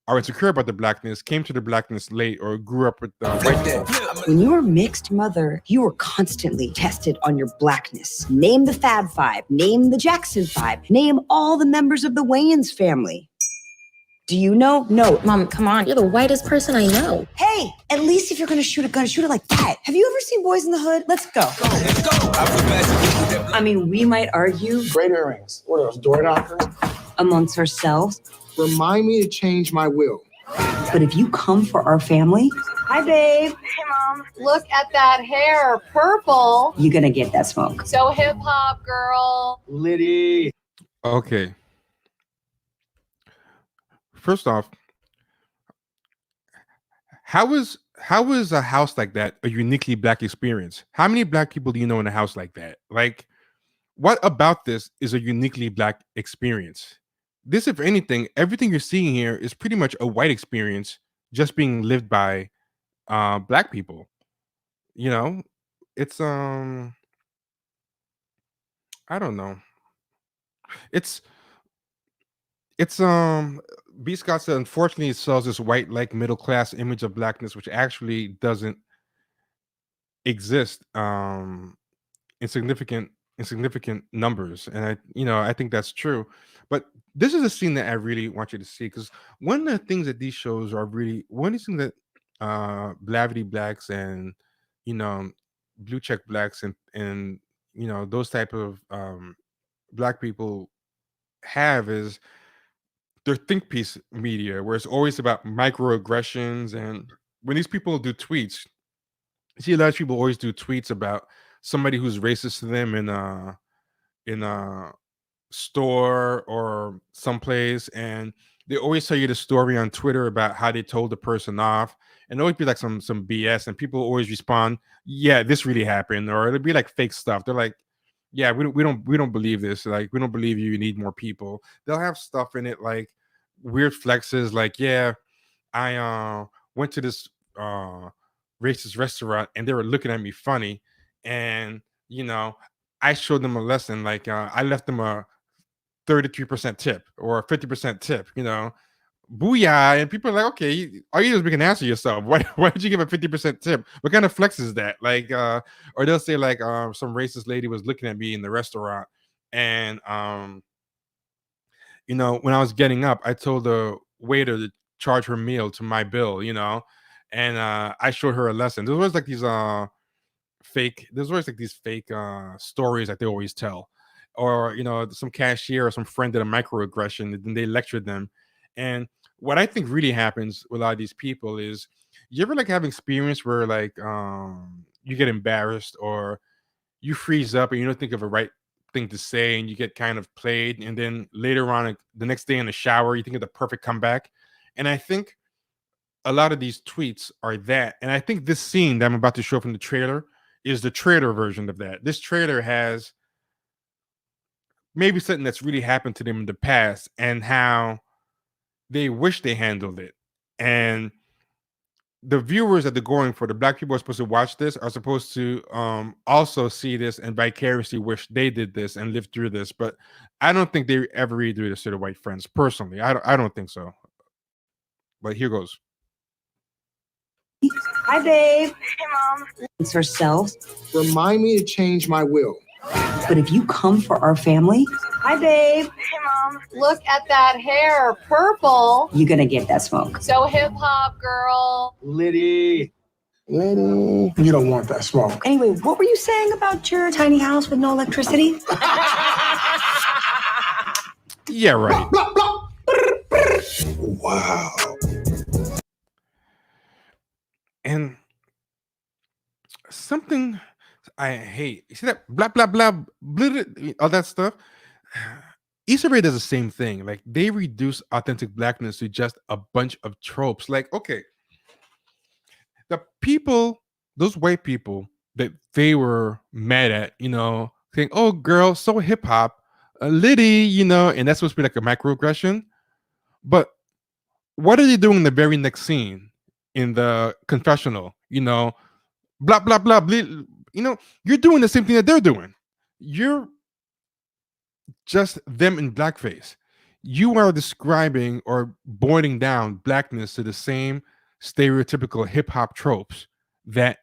are insecure about the blackness, came to the blackness late, or grew up with white people. When you were a mixed mother, you were constantly tested on your blackness. Name the Fab Five, name the Jackson Five, name all the members of the Wayans family. Do you know? No. Mom, come on. You're the whitest person I know. Hey, at least if you're gonna shoot a gun, shoot it like that. Have you ever seen Boys in the Hood? Let's go. I mean, we might argue. Great earrings. What else? Door knockers? Amongst ourselves. Remind me to change my will. But if you come for our family, hi, babe. Hey, Mom. Look at that hair, purple. You're gonna get that smoke. So hip hop, girl. Liddy. Okay. First off, how is a house like that a uniquely black experience? How many black people do you know in a house like that? Like, what about this is a uniquely black experience? This, if anything, everything you're seeing here is pretty much a white experience just being lived by black people. You know, it's I don't know. It's B. Scott said, unfortunately, it sells this white like middle class image of blackness, which actually doesn't exist in significant numbers. And I think that's true. But this is a scene that I really want you to see, because one of the things that these shows are really one of the things that Blavity Blacks and blue check blacks and those type of black people have is their think piece media, where it's always about microaggressions. And when these people do tweets, you see a lot of people always do tweets about somebody who's racist to them in a store or someplace, and they always tell you the story on Twitter about how they told the person off, and it'll always be like some BS, and people always respond, "Yeah, this really happened," or it'll be like fake stuff. They're like, "Yeah, we don't believe this. Like, we don't believe you. You need more people." They'll have stuff in it like weird flexes, like, "Yeah, I went to this racist restaurant and they were looking at me funny, and I showed them a lesson. Like, I left them a 33% tip or a 50% tip, booyah, and people are like, okay, all you do is make an ass of yourself. Why did you give a 50% tip? What kind of flex is that? Like, or they'll say like, some racist lady was looking at me in the restaurant, and when I was getting up, I told the waiter to charge her meal to my bill, and I showed her a lesson. There's always like these fake stories that they always tell, or some cashier or some friend did a microaggression, and then they lectured them. And what I think really happens with a lot of these people is, you ever like have experience where like you get embarrassed, or you freeze up and you don't think of a right thing to say, and you get kind of played, and then later on, like, the next day in the shower, you think of the perfect comeback. And I think a lot of these tweets are that. And I think this scene that I'm about to show from the trailer is the trailer version of that. This trailer has maybe something that's really happened to them in the past, and how they wish they handled it. And the viewers that they're going for, the black people are supposed to watch this, are supposed to also see this and vicariously wish they did this and lived through this. But I don't think they ever really do this to their white friends. Personally, I don't think so. But here goes. Hi, babe. Hey, Mom. It's herself. Remind me to change my will. But if you come for our family, hi, babe. Hey, Mom. Look at that hair, purple. You're gonna get that smoke. So hip hop, girl. Liddy. You don't want that smoke. Anyway, what were you saying about your tiny house with no electricity? Yeah, right. Wow. And something I hate. You see that blah blah blah, blah, all that stuff. Issa Rae does the same thing. Like, they reduce authentic blackness to just a bunch of tropes. Like, okay, the people, those white people that they were mad at, saying, "Oh, girl, so hip hop, Liddy," and that's supposed to be like a microaggression. But what are they doing in the very next scene in the confessional? Blah blah blah, blah. You're doing the same thing that they're doing. You're just them in blackface. You are describing or boiling down blackness to the same stereotypical hip hop tropes that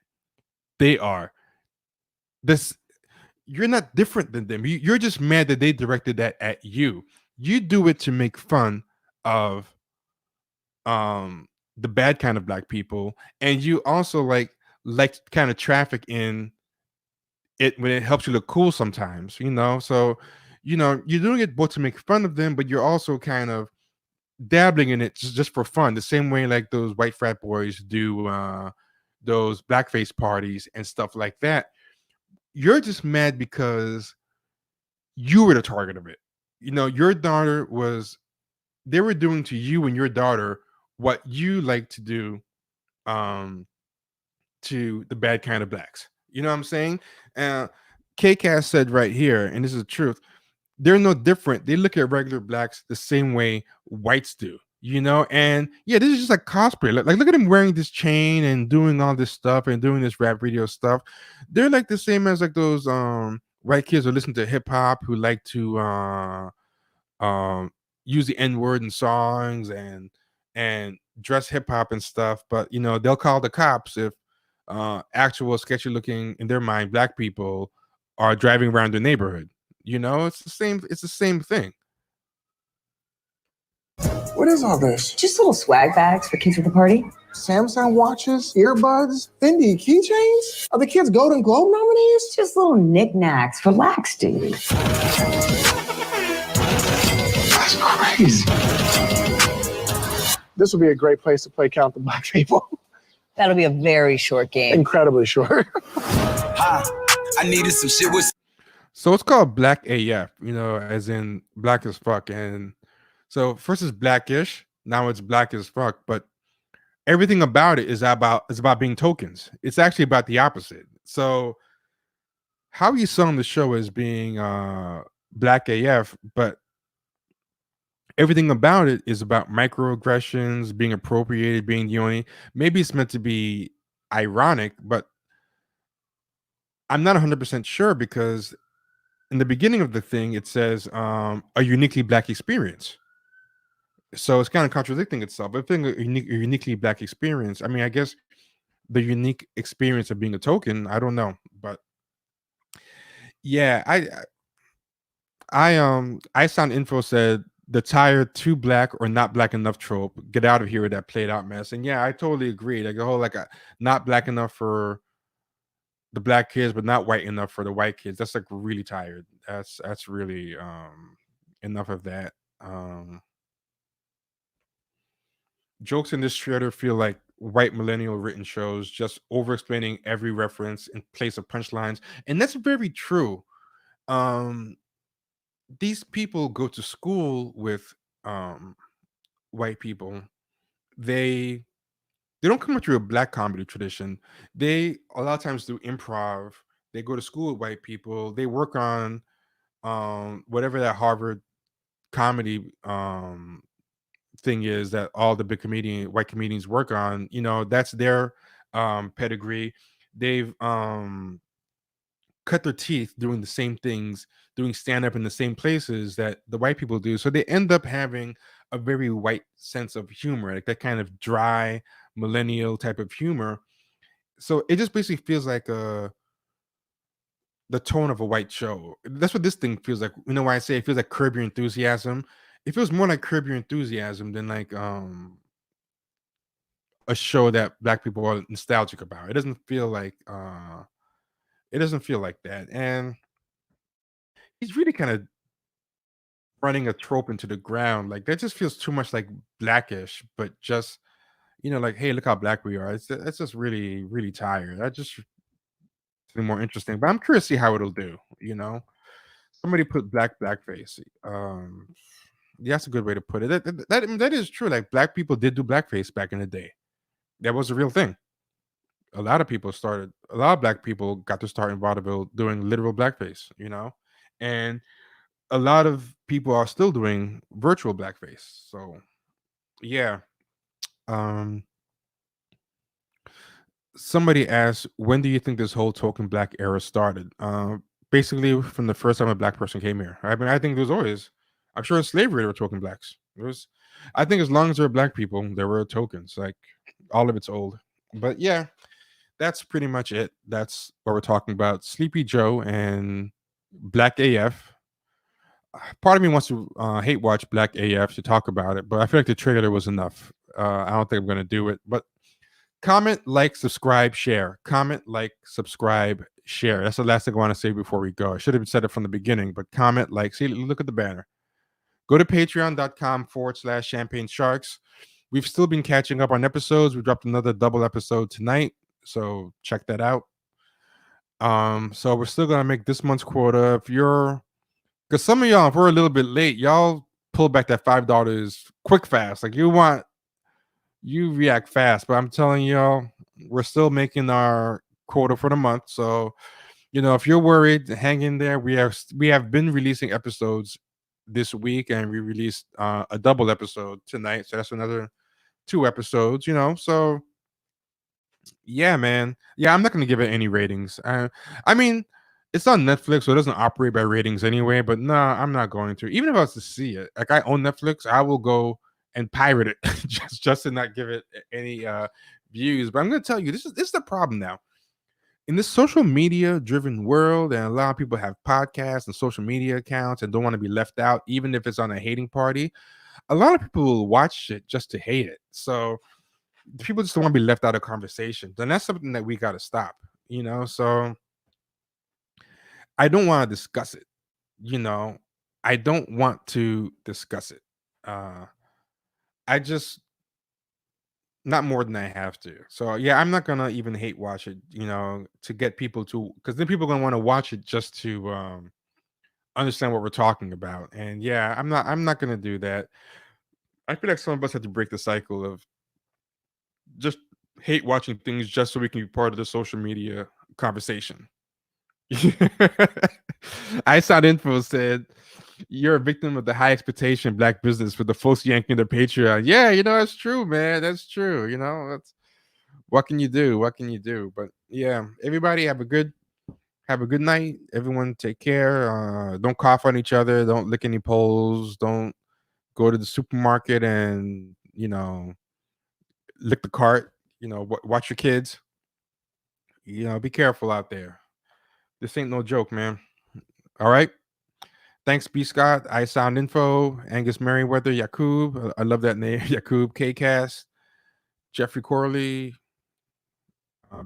they are. You're not different than them. You're just mad that they directed that at you. You do it to make fun of the bad kind of black people, and you also like kind of traffic in it when it helps you look cool sometimes, so you're doing it both to make fun of them, but you're also kind of dabbling in it just for fun, the same way like those white frat boys do those blackface parties and stuff like that. You're just mad because you were the target of it. Your daughter they were doing to you and your daughter what you like to do to the bad kind of blacks. You know what I'm saying? KCAS said right here, and this is the truth, they're no different. They look at regular blacks the same way whites do, and yeah, this is just like cosplay. Like look at him wearing this chain and doing all this stuff and doing this rap video stuff. They're like the same as like those white kids who listen to hip hop, who like to use the N-word in songs and dress hip hop and stuff, but they'll call the cops if actual sketchy looking, in their mind, black people are driving around the neighborhood. It's the same thing. What is all this? Just little swag bags for kids at the party. Samsung watches, earbuds, Fendi keychains? Are the kids Golden Globe nominees? Just little knickknacks. Relax, dude. That's crazy. This would be a great place to play Count the Black People. That'll be a very short game. Incredibly short. I needed some shit with. So it's called Black AF, as in black as fuck. And so first it's blackish, now it's black as fuck. But everything about it is about being tokens. It's actually about the opposite. So how you selling the show as being Black AF, but everything about it is about microaggressions, being appropriated, being the only. Maybe it's meant to be ironic, but I'm not 100% sure, because in the beginning of the thing, it says a uniquely black experience. So it's kind of contradicting itself. I think a uniquely black experience. I mean, I guess the unique experience of being a token. I don't know, but yeah, I sound info said the tired too black or not black enough trope. Get out of here with that played out mess. And yeah, I totally agree. Like the whole not black enough for the black kids, but not white enough for the white kids. That's like really tired. That's really enough of that. Jokes in this trailer feel like white millennial written shows, just over explaining every reference in place of punchlines. And that's very true. Um these people go to school with um white people. They don't come up through a black comedy tradition. They a lot of times do improv. They go to school with white people. They work on whatever that Harvard comedy thing is that all the big white comedians work on. That's their pedigree. They've cut their teeth doing the same things, doing stand up in the same places that the white people do. So they end up having a very white sense of humor, like that kind of dry millennial type of humor. So it just basically feels like the tone of a white show. That's what this thing feels like. You know why I say it feels like Curb Your Enthusiasm? It feels more like Curb Your Enthusiasm than like a show that black people are nostalgic about. It doesn't feel like that. And he's really kind of running a trope into the ground. Like that just feels too much like blackish, but just like, hey, look how black we are. It's just really, really tired. That just be more interesting. But I'm curious to see how it'll do. Somebody put blackface. Yeah, that's a good way to put it. That is true. Like black people did do blackface back in the day. That was a real thing. A lot of black people got to start in vaudeville doing literal blackface. And a lot of people are still doing virtual blackface. So yeah. Um Somebody asked, when do you think this whole token black era started? Basically from the first time a black person came here. I mean, I think there's always, I'm sure in slavery there were token blacks. I think as long as there were black people, there were tokens. Like all of it's old. But yeah, that's pretty much it. That's what we're talking about. Sleepy Joe and Black AF. Part of me wants to hate watch Black AF to talk about it, but I feel like the trailer was enough. I don't think I'm going to do it. But comment, like, subscribe, share. Comment, like, subscribe, share. That's the last thing I want to say before we go. I should have said it from the beginning, but comment, like, see, look at the banner. Go to patreon.com/champagne sharks. We've still been catching up on episodes. We dropped another double episode tonight, so check that out. So we're still gonna make this month's quota. Because some of y'all, if we're a little bit late, y'all pull back that $5 quick fast. Like you react fast, but I'm telling y'all, we're still making our quota for the month. So, if you're worried, hang in there. We have been releasing episodes this week, and we released a double episode tonight. So that's another 2 episodes. So yeah, man. Yeah, I'm not gonna give it any ratings. I mean, it's on Netflix, so it doesn't operate by ratings anyway. But nah, I'm not going to. Even if I was to see it, like I own Netflix, I will go and pirate it just to not give it any views. But I'm gonna tell you, this is the problem now. In this social media driven world, and a lot of people have podcasts and social media accounts and don't want to be left out, even if it's on a hating party. A lot of people will watch it just to hate it. So people just don't want to be left out of conversations, and that's something that we got to stop. So I don't want to discuss it. I don't want to discuss it. I just not more than I have to. So yeah, I'm not gonna even hate watch it. To get people to, because then people are gonna want to watch it just to understand what we're talking about. And yeah, I'm not gonna do that. I feel like some of us have to break the cycle of just hate watching things just so we can be part of the social media conversation. I Sound Info said, you're a victim of the high expectation black business for the folks yanking their Patreon. Yeah, that's true, man. That's true. That's what can you do? What can you do? But yeah, everybody have a good night. Everyone take care. Don't cough on each other. Don't lick any poles. Don't go to the supermarket and, lick the cart, watch your kids. Be careful out there. This ain't no joke, man. All right. Thanks, B. Scott, I Sound Info, Angus Merriweather, Yakub. I love that name, Yakub, K-Cast, Jeffrey Corley,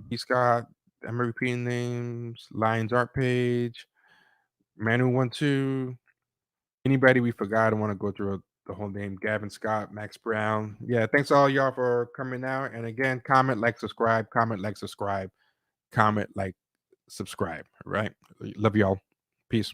B. Scott. I'm repeating names. Lions Art Page, Manu12. Anybody we forgot, I want to go through the whole name. Gavin Scott, Max Brown. Yeah, thanks all y'all for coming out. And again, comment, like, subscribe, comment, like, subscribe, comment, like, subscribe. All right. Love y'all. Peace.